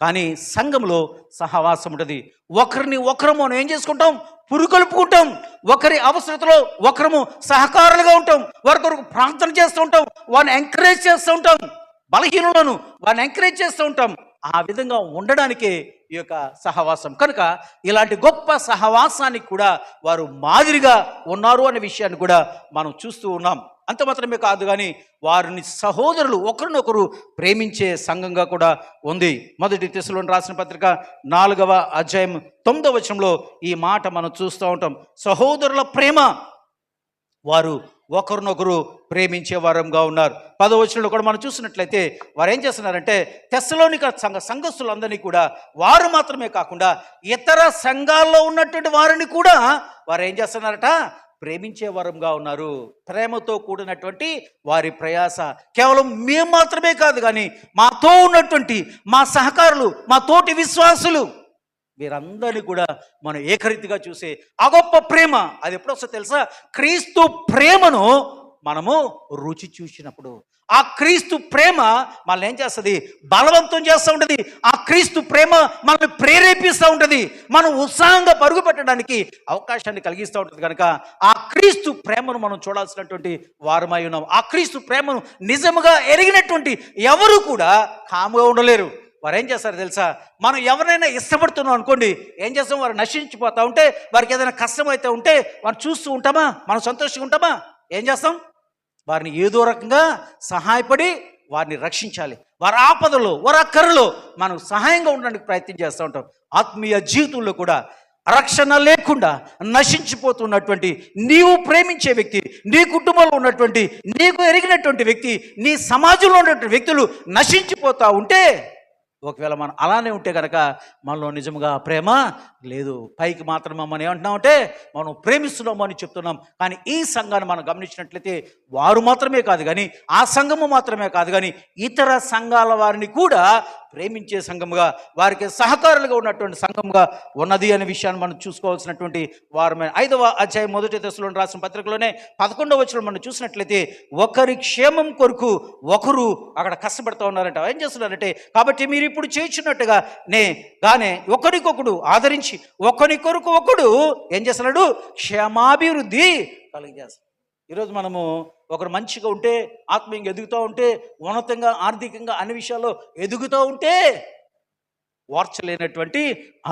S1: కానీ సంఘంలో సహవాసం ఉంటుంది. ఒకరిని ఒకరు మనం ఏం చేసుకుంటాం? పురుకొల్పుకుంటాం. ఒకరి అవసరతలో ఒకరము సహకారులుగా ఉంటాం. ఒకరికొరకు ప్రార్థన చేస్తూ ఉంటాం. వారిని ఎంకరేజ్ చేస్తూ ఉంటాం. బలహీనులను వారిని ఎంకరేజ్ చేస్తూ ఉంటాం. ఆ విధంగా ఉండడానికే ఈ యొక్క సహవాసం. కనుక ఇలాంటి గొప్ప సహవాసానికి కూడా వారు మాదిరిగా ఉన్నారు అనే విషయాన్ని కూడా మనం చూస్తూ ఉన్నాం. అంత మాత్రమే కాదు, కానీ వారిని సహోదరులు ఒకరినొకరు ప్రేమించే సంఘంగా కూడా ఉంది. మొదటి తెస్సలోనికి రాసిన పత్రిక 4వ అధ్యాయం 9వ వచనంలో ఈ మాట మనం చూస్తూ ఉంటాం. సహోదరుల ప్రేమ, వారు ఒకరినొకరు ప్రేమించే వారంగా ఉన్నారు. 10వ వచనంలో కూడా మనం చూసినట్లయితే వారు ఏం చేస్తున్నారంటే తెస్సలోనిక సంఘస్థులందరినీ కూడా వారు మాత్రమే కాకుండా ఇతర సంఘాల్లో ఉన్నటువంటి వారిని కూడా వారు ఏం చేస్తున్నారట? ప్రేమించే వరంగా ఉన్నారు. ప్రేమతో కూడినటువంటి వారి ప్రయాస కేవలం మేము మాత్రమే కాదు, కానీ మాతో ఉన్నటువంటి మా సహకారులు, మా తోటి విశ్వాసులు, వీరందరినీ కూడా మనం ఏకరీతిగా చూసే ఆ గొప్ప ప్రేమ అది ఎప్పుడు వస్తుందో తెలుసా? క్రీస్తు ప్రేమను మనము రుచి చూసినప్పుడు. ఆ క్రీస్తు ప్రేమ మనల్ని ఏం చేస్తుంది? బలవంతం చేస్తూ ఉంటుంది. ఆ క్రీస్తు ప్రేమ మనల్ని ప్రేరేపిస్తూ ఉంటుంది. మనం ఉత్సాహంగా పరుగు పెట్టడానికి అవకాశాన్ని కలిగిస్తూ ఉంటుంది. కనుక ఆ క్రీస్తు ప్రేమను మనం చూడాల్సినటువంటి వారమై ఉన్నాం. ఆ క్రీస్తు ప్రేమను నిజముగా ఎరిగినటువంటి ఎవరు కూడా కాముగా ఉండలేరు. వారు ఏం చేస్తారు తెలుసా? మనం ఎవరైనా ఇష్టపడుతున్నాం అనుకోండి, ఏం చేస్తాం? వారు నశించిపోతూ ఉంటే, వారికి ఏదైనా కష్టం అయితే ఉంటే వారిని చూస్తూ ఉంటామా? మనం సంతోషంగా ఉంటామా? ఏం చేస్తాం? వారిని ఏదో రకంగా సహాయపడి వారిని రక్షించాలి. వారి ఆపదలో, వారి అక్కరలో మనం సహాయంగా ఉండడానికి ప్రయత్నం చేస్తూ ఉంటాం. ఆత్మీయ జీవితంలో కూడా రక్షణ లేకుండా నశించిపోతున్నటువంటి నీవు ప్రేమించే వ్యక్తి, నీ కుటుంబంలో ఉన్నటువంటి, నీకు ఎరిగినటువంటి వ్యక్తి, నీ సమాజంలో ఉన్నటువంటి వ్యక్తులు నశించిపోతూ ఉంటే, ఒకవేళ మనం అలానే ఉంటే కనుక మనలో నిజంగా ప్రేమ లేదు. పైకి మాత్రం మనం ఏమంటున్నామంటే మనం ప్రేమిస్తున్నాము అని చెప్తున్నాం. కానీ ఈ సంఘాన్ని మనం గమనించినట్లయితే వారు మాత్రమే కాదు, కానీ ఆ సంఘము మాత్రమే కాదు, కానీ ఇతర సంఘాల వారిని కూడా ప్రేమించే సంఘముగా, వారికి సహకారులుగా ఉన్నటువంటి సంఘముగా ఉన్నది అనే విషయాన్ని మనం చూసుకోవాల్సినటువంటి వారమే. 5వ అధ్యాయం మొదటి తెస్సలోనికి రాసిన పత్రికలోనే 11వ వచనం మనం చూసినట్లయితే ఒకరి క్షేమం కొరకు ఒకరు అక్కడ కష్టపడుతూ ఉన్నారంట. ఏం చేస్తున్నారంటే, కాబట్టి మీరు ఇప్పుడు చేయించినట్టుగా గానే ఒకరికొకడు ఆదరించి ఒకరి కొరకు ఒకడు ఏం చేస్తున్నాడు? క్షేమాభివృద్ధి కలిగజేస్తాడు. ఈరోజు మనము ఒకరు మంచిగా ఉంటే, ఆత్మీయంగా ఎదుగుతూ ఉంటే, ఉన్నతంగా ఆర్థికంగా అన్ని విషయాల్లో ఎదుగుతూ ఉంటే వార్చలేనటువంటి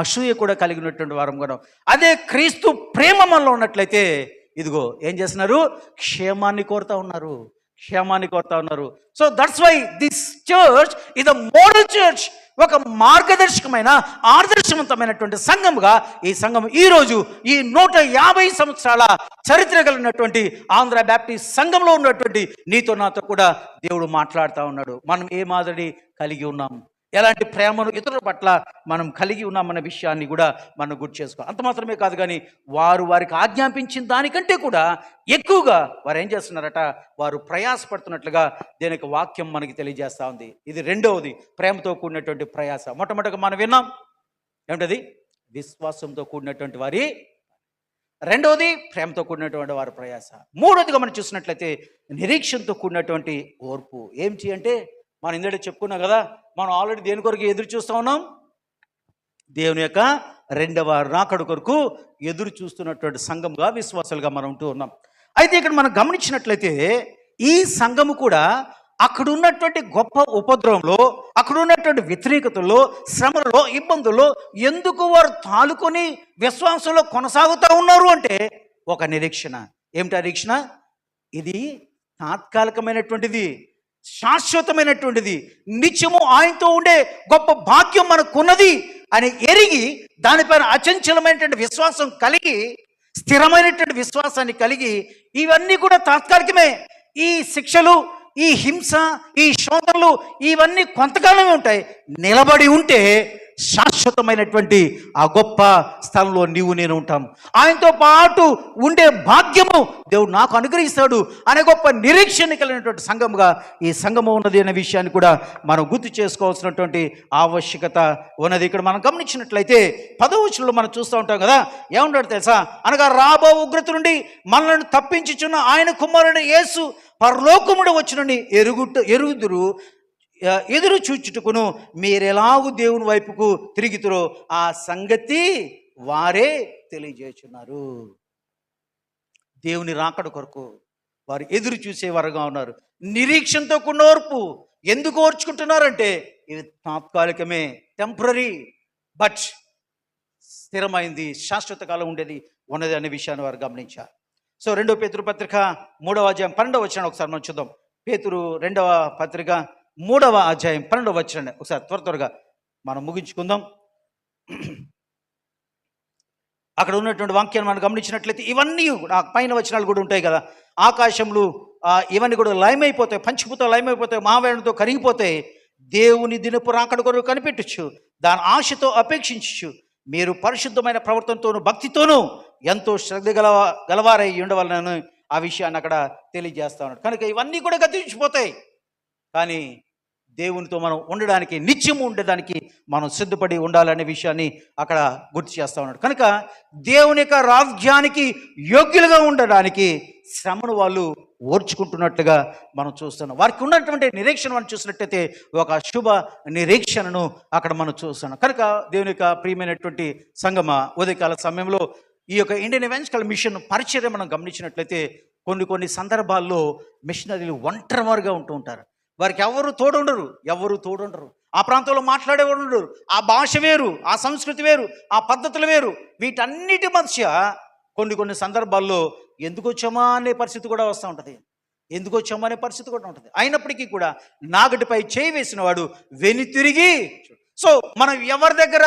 S1: అసూయ కూడా కలిగినటువంటి వారం కూడా. అదే క్రీస్తు ప్రేమ మనలో ఉన్నట్లయితే ఇదిగో ఏం చేస్తున్నారు? క్షేమాన్ని కోరుతా ఉన్నారు. So that's why this church is the model church. ఒక మార్గదర్శకమైన ఆదర్శవంతమైనటువంటి సంఘముగా ఈ సంఘం ఈరోజు ఈ 150 సంవత్సరాల చరిత్ర కలిగినటువంటి ఆంధ్ర బ్యాప్టిస్ట్ సంఘంలో ఉన్నటువంటి నీతో నాతో కూడా దేవుడు మాట్లాడుతూ ఉన్నాడు. మనం ఏ మాదిరి కలిగి ఉన్నాం, ఎలాంటి ప్రేమను ఇతరుల పట్ల మనం కలిగి ఉన్నామన్న విషయాన్ని కూడా మనం గుర్తు చేసుకోవాలి. అంత మాత్రమే కాదు, కానీ వారికి ఆజ్ఞాపించిన దానికంటే కూడా ఎక్కువగా వారు ఏం చేస్తున్నారట? వారు ప్రయాసపడుతున్నట్లుగా దీనికి వాక్యం మనకి తెలియజేస్తూ ఉంది. ఇది రెండవది, ప్రేమతో కూడినటువంటి ప్రయాస. మొట్టమొదటిగా మనం విన్నాం ఏమిటది? విశ్వాసంతో కూడినటువంటి వారి. రెండవది ప్రేమతో కూడినటువంటి వారి ప్రయాస. మూడవదిగా మనం చూసినట్లయితే నిరీక్షణతో కూడినటువంటి ఓర్పు. ఏమిటి అంటే, మనం ఇందులో చెప్పుకున్నాం కదా, మనం ఆల్రెడీ దేని కొరకు ఎదురు చూస్తూ ఉన్నాం? దేవుని యొక్క రెండవ రాకడ కొరకు ఎదురు చూస్తున్నటువంటి సంఘంగా, విశ్వాసాలుగా మనం ఉంటూ ఉన్నాం. అయితే ఇక్కడ మనం గమనించినట్లయితే ఈ సంఘము కూడా అక్కడ ఉన్నటువంటి గొప్ప ఉపద్రవంలో, అక్కడ ఉన్నటువంటి వ్యతిరేకతల్లో, శ్రమలలో, ఇబ్బందుల్లో ఎందుకు వారు తాలుకొని విశ్వాసంలో కొనసాగుతూ ఉన్నారు అంటే ఒక నిరీక్షణ. ఏమిటా నిరీక్షణ? ఇది తాత్కాలికమైనటువంటిది, శాశ్వతమైనటువంటిది, నిత్యము ఆయనతో ఉండే గొప్ప భాగ్యం మనకున్నది అని ఎరిగి దానిపైన అచంచలమైనటువంటి విశ్వాసం కలిగి, స్థిరమైనటువంటి విశ్వాసాన్ని కలిగి, ఇవన్నీ కూడా తాత్కాలికమే. ఈ శిక్షలు, ఈ హింస, ఈ శోధనలు ఇవన్నీ కొంతకాలమే ఉంటాయి. నిలబడి ఉంటే శాశ్వతమైనటువంటి ఆ గొప్ప స్థలంలో నీవు నేను ఉంటాం. ఆయనతో పాటు ఉండే భాగ్యము దేవుడు నాకు అనుగ్రహిస్తాడు అనే గొప్ప నిరీక్షణ కలిగినటువంటి సంఘముగా ఈ సంఘము ఉన్నది అనే విషయాన్ని కూడా మనం గుర్తు చేసుకోవాల్సినటువంటి ఆవశ్యకత ఉన్నది. ఇక్కడ మనం గమనించినట్లయితే 10వ వచనంలో మనం చూస్తూ ఉంటాం కదా, ఏమంటాడు తెలుసా? అనగా రాబో ఉగ్రత నుండి మనల్ని తప్పించుచున్న ఆయన కుమారుడు యేసు పరలోకముడు వచ్చునని ఎరుగుదురు. ఎదురు చూచుటకును మీరెలాగు దేవుని వైపుకు తిరిగితురో ఆ సంగతి వారే తెలియజేస్తున్నారు. దేవుని రాకడ కొరకు వారు ఎదురు చూసేవారుగా ఉన్నారు. నిరీక్షణతో కూడిన ఓర్పు. ఎందుకు ఓర్చుకుంటున్నారంటే ఇది తాత్కాలికమే, టెంపరీ, బట్ స్థిరమైంది, శాశ్వత కాలం ఉన్నది అనే విషయాన్ని వారు గమనించారు. సో 2 పేతురు పత్రిక 3వ అధ్యాయం 12వ వచనం ఒకసారి మనం చూద్దాం. పేతురు 2వ పత్రిక 3వ అధ్యాయం 12వ వచనం ఒకసారి త్వరగా మనం ముగించుకుందాం. అక్కడ ఉన్నటువంటి వాక్యాన్ని మనం గమనించినట్లయితే ఇవన్నీ పైన వచనాలు కూడా ఉంటాయి కదా. ఆకాశంలో ఇవన్నీ కూడా లయమైపోతాయి, పంచిపోతే లయమైపోతాయి, మావేణతో కరిగిపోతాయి. దేవుని దినపు రాకడ కొరకు కనిపెట్టచ్చు, దాని ఆశతో అపేక్షించచ్చు. మీరు పరిశుద్ధమైన ప్రవర్తనతోనూ భక్తితోనూ ఎంతో శ్రద్ధ గలవారై ఉండవాలని ఆ విషయాన్ని అక్కడ తెలియజేస్తా ఉన్నాడు. కనుక ఇవన్నీ కూడా గతించిపోతాయి, కానీ దేవునితో మనం ఉండడానికి, నిత్యము ఉండడానికి మనం సిద్ధపడి ఉండాలనే విషయాన్ని అక్కడ గుర్తు చేస్తూ ఉన్నాడు. కనుక దేవుని యొక్క రాజ్యానికి యోగ్యులుగా ఉండడానికి శ్రమను వాళ్ళు ఓర్చుకుంటున్నట్లుగా మనం చూస్తున్నాం. వారికి ఉన్నటువంటి నిరీక్షణ మనం చూసినట్టయితే ఒక శుభ నిరీక్షణను అక్కడ మనం చూస్తున్నాం. కనుక దేవుని యొక్క ప్రియమైనటువంటి సంగమ, ఉదయకాల సమయంలో ఈ యొక్క ఇండియన్ ఎవెంజలికల్ మిషన్ పరిచర్య మనం గమనించినట్లయితే కొన్ని సందర్భాల్లో మిషనరీలు ఒంటరివారుగా ఉంటూ ఉంటారు. వారికి ఎవరు తోడుండరు. ఆ ప్రాంతంలో మాట్లాడేవారు ఉండరు. ఆ భాష వేరు, ఆ సంస్కృతి వేరు, ఆ పద్ధతులు వేరు. వీటన్నిటి మధ్య కొన్ని సందర్భాల్లో ఎందుకు వచ్చామా అనే పరిస్థితి కూడా వస్తూ ఉంటుంది. అయినప్పటికీ కూడా నాగటిపై చేయి వేసిన వాడు వెనుతిరిగి. సో మనం ఎవరి దగ్గర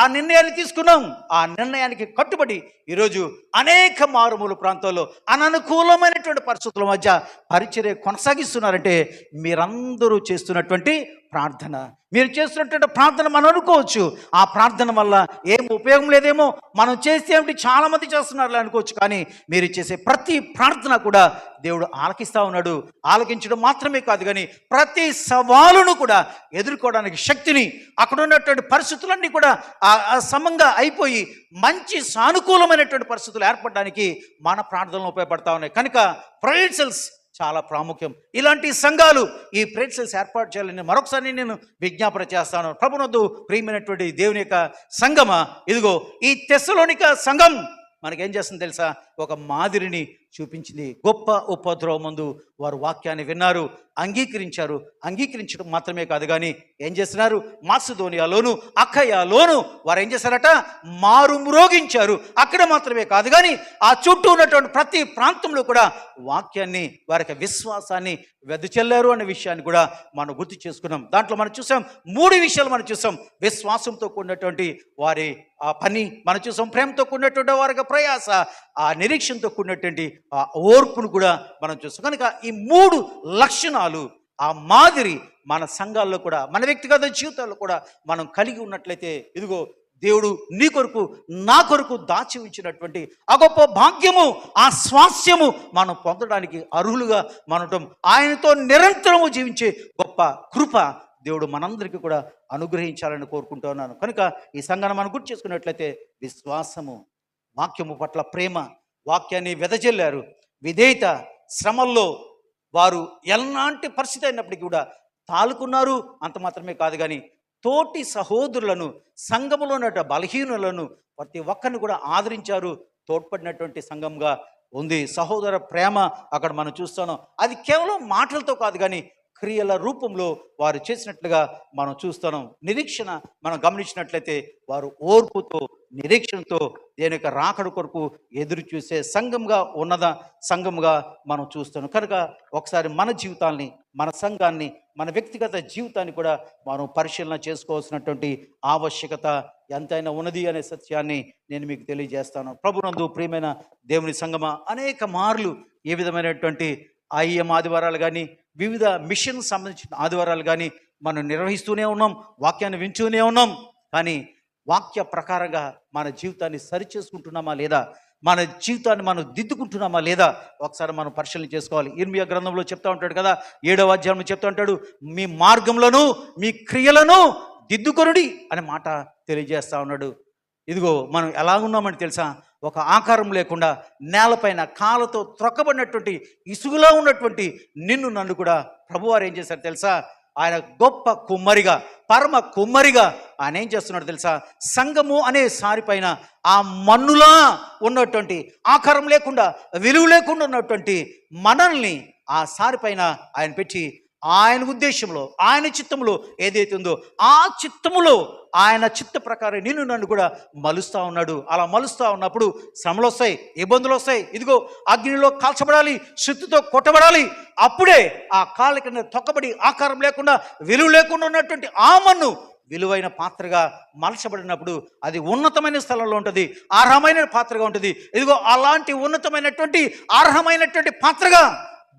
S1: ఆ నిర్ణయాన్ని తీసుకున్నాం, ఆ నిర్ణయానికి కట్టుబడి ఈరోజు అనేక మారుమూల ప్రాంతాల్లో అననుకూలమైనటువంటి పరిస్థితుల మధ్య పరిచర్య కొనసాగిస్తున్నారంటే మీరందరూ చేస్తున్నటువంటి ప్రార్థన. మీరు చేస్తున్నటువంటి ప్రార్థన మనం అనుకోవచ్చు, ఆ ప్రార్థన వల్ల ఏం ఉపయోగం లేదేమో, మనం చేస్తే ఏమిటి చాలామంది చేస్తున్నారు అనుకోవచ్చు. కానీ మీరు చేసే ప్రతి ప్రార్థన కూడా దేవుడు ఆలకిస్తూ ఉన్నాడు. ఆలకించడం మాత్రమే కాదు, కానీ ప్రతి సవాలును కూడా ఎదుర్కోవడానికి శక్తిని, అక్కడ ఉన్నటువంటి పరిస్థితులన్నీ కూడా సమంగా అయిపోయి మంచి సానుకూలమైనటువంటి పరిస్థితులు ఏర్పడడానికి మన ప్రార్థనలు ఉపయోగపడతా ఉన్నాయి. కనుక ప్రేయర్ సెల్స్ చాలా ప్రాముఖ్యం. ఇలాంటి సంఘాలు, ఈ ప్రేయర్ సెల్స్ ఏర్పాటు చేయాలని మరొకసారి నేను విజ్ఞాపన చేస్తాను. ప్రభునందు ప్రియమైనటువంటి దేవుని యొక్క సంఘమా, ఇదిగో ఈ తెస్సలోనిక సంఘం మనకేం చేస్తుంది తెలుసా? ఒక మాదిరిని చూపించింది. గొప్ప ఉపద్రవం ముందు వారు వాక్యాన్ని విన్నారు, అంగీకరించడం మాత్రమే కాదు, కానీ ఏం చేస్తున్నారు? మాసిదోనియాలోను అఖయాలోను వారు ఏం చేశారట? మారుమ్రోగించారు. అక్కడ మాత్రమే కాదు, కానీ ఆ చుట్టూ ఉన్నటువంటి ప్రతి ప్రాంతంలో కూడా వాక్యాన్ని, వారికి విశ్వాసాన్ని వెదజల్లారు అనే విషయాన్ని కూడా మనం గుర్తు చేసుకున్నాం. దాంట్లో మనం చూసాం 3 విషయాలు మనం చూసాం. విశ్వాసంతో కూడినటువంటి వారి ఆ పని మనం చూసాం, ప్రేమతో కూడినటువంటి వారికి ప్రయాస, ఆ నిరీక్షణతో కూడినటువంటి ఆ ఓర్పును కూడా మనం చూస్తాం. కనుక ఈ 3 లక్షణాలు, ఆ మాదిరి మన సంఘాల్లో కూడా, మన వ్యక్తిగత జీవితాల్లో కూడా మనం కలిగి ఉన్నట్లయితే, ఇదిగో దేవుడు నీ కొరకు, నా కొరకు దాచి ఉంచినటువంటి ఆ గొప్ప భాగ్యము, ఆ స్వాస్యము మనం పొందడానికి అర్హులుగా మనటం, ఆయనతో నిరంతరము జీవించే గొప్ప కృప దేవుడు మనందరికీ కూడా అనుగ్రహించాలని కోరుకుంటున్నాను. కనుక ఈ సంఘాన్ని మనం గుర్తు చేసుకున్నట్లయితే విశ్వాసము, వాక్యము పట్ల ప్రేమ, వాక్యాన్ని వెదజల్లారు, విధేయత, శ్రమల్లో వారు ఎలాంటి పరిస్థితి అయినప్పటికీ కూడా తాలుకున్నారు. అంత మాత్రమే కాదు, కానీ తోటి సహోదరులను, సంఘములో ఉన్న బలహీనులను ప్రతి ఒక్కరిని కూడా ఆదరించారు. తోడ్పడినటువంటి సంఘంగా ఉంది. సహోదర ప్రేమ అక్కడ మనం చూస్తాం. అది కేవలం మాటలతో కాదు, కానీ క్రియల రూపంలో వారు చేసినట్లుగా మనం చూస్తున్నాం. నిరీక్షణ మనం గమనించినట్లయితే వారు ఓర్పుతో, నిరీక్షణతో దేని యొక్క రాకడ కొరకు ఎదురు చూసే సంఘంగా మనం చూస్తున్నాం. కనుక ఒకసారి మన జీవితాల్ని, మన సంఘాన్ని, మన వ్యక్తిగత జీవితాన్ని కూడా మనం పరిశీలన చేసుకోవాల్సినటువంటి ఆవశ్యకత ఎంతైనా ఉన్నది అనే సత్యాన్ని నేను మీకు తెలియజేస్తాను. ప్రభునందు ప్రియమైన దేవుని సంఘమా, అనేక మార్లు ఏ విధమైనటువంటి ఐఎం ఆదివారాలు కానీ, వివిధ మిషన్ సంబంధించిన ఆదివారాలు కానీ మనం నిర్వహిస్తూనే ఉన్నాం, వాక్యాన్ని వింటూనే ఉన్నాం. కానీ వాక్య ప్రకారంగా మన జీవితాన్ని సరిచేసుకుంటున్నామా లేదా, మన జీవితాన్ని మనం దిద్దుకుంటున్నామా లేదా ఒకసారి మనం పరిశీలన చేసుకోవాలి. ఇర్మియా గ్రంథంలో చెప్తా ఉంటాడు కదా, 7వ అధ్యాయంలో చెప్తా ఉంటాడు, మీ మార్గములను, మీ క్రియలను దిద్దుకొనుడి అనే మాట తెలియజేస్తా ఉన్నాడు. ఇదిగో మనం ఎలా ఉన్నామని తెలుసా? ఒక ఆకారం లేకుండా నేలపైన కాళ్ళతో త్రొక్కబడినటువంటి ఇసుగులో ఉన్నటువంటి నన్ను కూడా ప్రభువారు ఏం చేశారు తెలుసా? ఆయన గొప్ప కుమ్మరిగా, పరమ కుమ్మరిగా ఆయన ఏం చేస్తున్నాడు తెలుసా? సంఘము అనే సారిపైన ఆ మన్నులా ఉన్నటువంటి, ఆకారం లేకుండా, విలువ లేకుండా ఉన్నటువంటి మనల్ని ఆ సారిపైన ఆయన పెట్టి ఆయన ఉద్దేశంలో, ఆయన చిత్తములో ఏదైతే ఉందో ఆ చిత్తములో ఆయన చిత్త ప్రకారం నిన్ను నన్ను కూడా మలుస్తూ ఉన్నాడు. అలా మలుస్తూ ఉన్నప్పుడు శ్రమలు వస్తాయి, ఇబ్బందులు వస్తాయి. ఇదిగో అగ్నిలో కాల్చబడాలి, శుద్ధితో కొట్టబడాలి. అప్పుడే ఆ కాళ్ళ కింద తొక్కబడి ఆకారం లేకుండా, విలువ లేకుండా ఉన్నటువంటి ఆ మన్ను విలువైన పాత్రగా మలచబడినప్పుడు అది ఉన్నతమైన స్థలంలో ఉంటుంది, అర్హమైన పాత్రగా ఉంటుంది. ఇదిగో అలాంటి ఉన్నతమైనటువంటి, అర్హమైనటువంటి పాత్రగా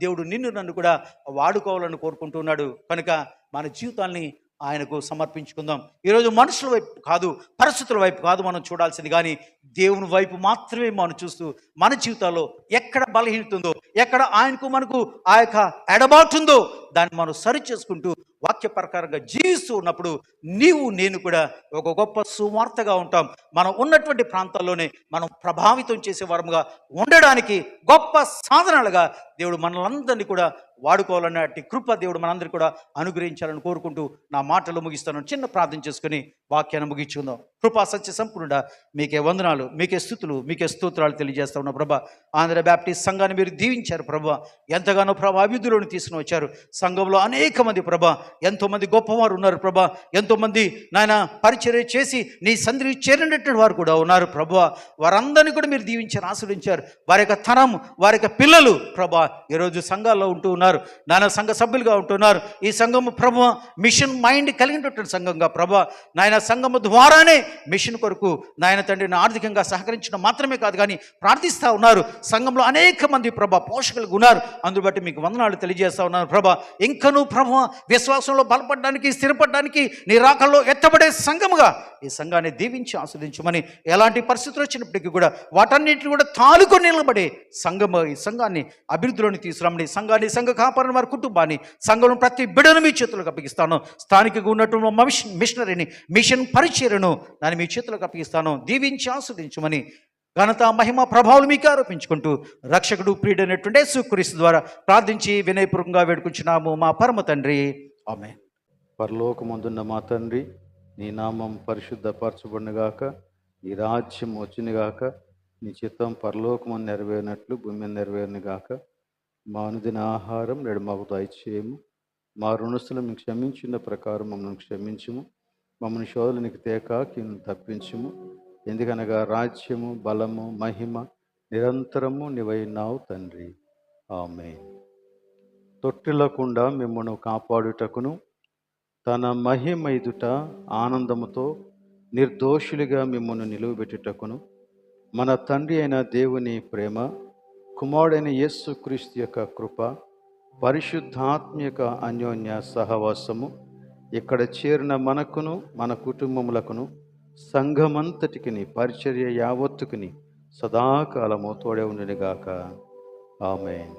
S1: దేవుడు నిన్ను నన్ను కూడా వాడుకోవాలని కోరుకుంటున్నాడు. కనుక మన జీవితాన్ని ఆయనకు సమర్పించుకుందాం. ఈరోజు మనుషుల వైపు కాదు, పరిస్థితుల వైపు కాదు మనం చూడాల్సింది, కానీ దేవుని వైపు మాత్రమే మనం చూస్తూ మన జీవితాల్లో ఎక్కడ బలహీనత ఉందో, ఎక్కడ ఆయనకు మనకు ఆ యొక్క ఎడబాటుందో దాన్ని మనం సరి చేసుకుంటూ వాక్య ప్రకారంగా జీవిస్తూ ఉన్నప్పుడు నీవు నేను కూడా ఒక గొప్ప సువార్తగా ఉంటాం. మనం ఉన్నటువంటి ప్రాంతాల్లోనే మనం ప్రభావితం చేసే వరముగా ఉండడానికి గొప్ప సాధనాలుగా దేవుడు మనలందరినీ కూడా వాడుకోవాలన్నట్టు కృప దేవుడు మనందరికీ కూడా అనుగ్రహించాలని కోరుకుంటూ నా మాటలు ముగిస్తాను. చిన్న ప్రార్థన చేసుకుని వాక్యాన్ని ముగించుకుందాం. కృపా సత్య సంపూర్ణ మీకే వందనాలు, మీకే స్తుతులు, మీకే స్తోత్రాలు తెలియజేస్తా ఉన్నా ప్రభా. ఆంధ్ర బ్యాప్టిస్ట్ సంఘాన్ని మీరు దీవించారు ప్రభా. ఎంతగానో ప్రభా అభివృద్ధిలోని తీసుకుని వచ్చారు. సంఘంలో అనేక మంది ప్రభా, ఎంతోమంది గొప్పవారు ఉన్నారు ప్రభా. ఎంతోమంది నాయన పరిచర్య చేసి నీ సంధిని చేరినటువంటి వారు కూడా ఉన్నారు ప్రభా. వారందరినీ కూడా మీరు దీవించారు, ఆశీర్వదించారు. వారి యొక్క తరం, వారి యొక్క పిల్లలు ప్రభా ఈరోజు సంఘాల్లో ఉంటూ ఉన్నారు, నాయన సంఘ సభ్యులుగా ఉంటున్నారు. ఈ సంఘము ప్రభా మిషన్ మైండ్ కలిగినటువంటి సంఘంగా ప్రభా, నాయన సంఘము ద్వారానే మిషన్ కొరకు నాయన తండ్రిని ఆర్థికంగా సహకరించడం మాత్రమే కాదు కానీ ప్రార్థిస్తూ ఉన్నారు. సంఘంలో అనేక మంది ప్రభా పోషకులుగా ఉన్నారు. అందును బట్టి మీకు వందనాలు తెలియజేస్తా ఉన్నారు ప్రభా. ఇంకనూ ప్రభా విశ్వాసంలో బలపడడానికి, స్థిరపడడానికి, నీ రాకల్లో ఎత్తబడే సంఘముగా ఈ సంఘాన్ని దీవించి ఆస్వాదించమని, ఎలాంటి పరిస్థితులు వచ్చినప్పటికీ కూడా వాటన్నింటిని కూడా తాలుకొని నిలబడే సంఘము, ఈ సంఘాన్ని అభివృద్ధిలోని తీసుకురామని, సంఘాన్ని, సంఘ కాపాడిన వారి కుటుంబాన్ని, సంఘంలో ప్రతి బిడ్డను మీ చేతులకు అప్పగిస్తాను. స్థానికంగా ఉన్నటువంటి మిషనరీని, మిషన్ పరిచర్యను దాన్ని మీ చేతులకు అప్పగిస్తాను. దీవించి ఆస్వాదించమని ఘనత, మహిమ, ప్రభావాలు మీకు ఆరోపించుకుంటూ రక్షకుడు, ప్రియుడైనటువంటి యేసుక్రీస్తు ద్వారా ప్రార్థించి వినయపూర్వకంగా వేడుకుంటున్నాము మా పరమ తండ్రి, ఆమేన్.
S2: పరలోకమందున్న మా తండ్రి, నీ నామం పరిశుద్ధపరచబడునుగాక, నీ రాజ్యం వచ్చునుగాక, నీ చిత్తం పరలోకమందు నెరవేరినట్లు భూమి మీద నెరవేరునుగాక. మా అనుదిన ఆహారం నేడు మాకు దయచేయము. మా రుణస్తులను మీకు క్షమించిన ప్రకారం మమ్మల్ని క్షమించుము. మమ్మల్ని శోధనకి తేక కీడును తప్పించుము. ఎందుకనగా రాజ్యము, బలము, మహిమ నిరంతరము నీవైనావు తండ్రి, ఆమేన్. తొట్టిల్లకుండా మిమ్మల్ని కాపాడుటకును, తన మహిమ ఎదుట ఆనందముతో నిర్దోషులుగా మిమ్మల్ని నిలువబెట్టుటకును మన తండ్రి అయిన దేవుని ప్రేమ, కుమారుడైన యేసుక్రీస్తు యొక్క కృప, పరిశుద్ధాత్మ యొక్క అన్యోన్య సహవాసము ఇక్కడ చేరిన మనకును, మన కుటుంబములకును, సంఘమంతటికిని, పరిచర్య యావత్తుకుని సదాకాలము తోడే ఉండునుగాక. ఆమేన్.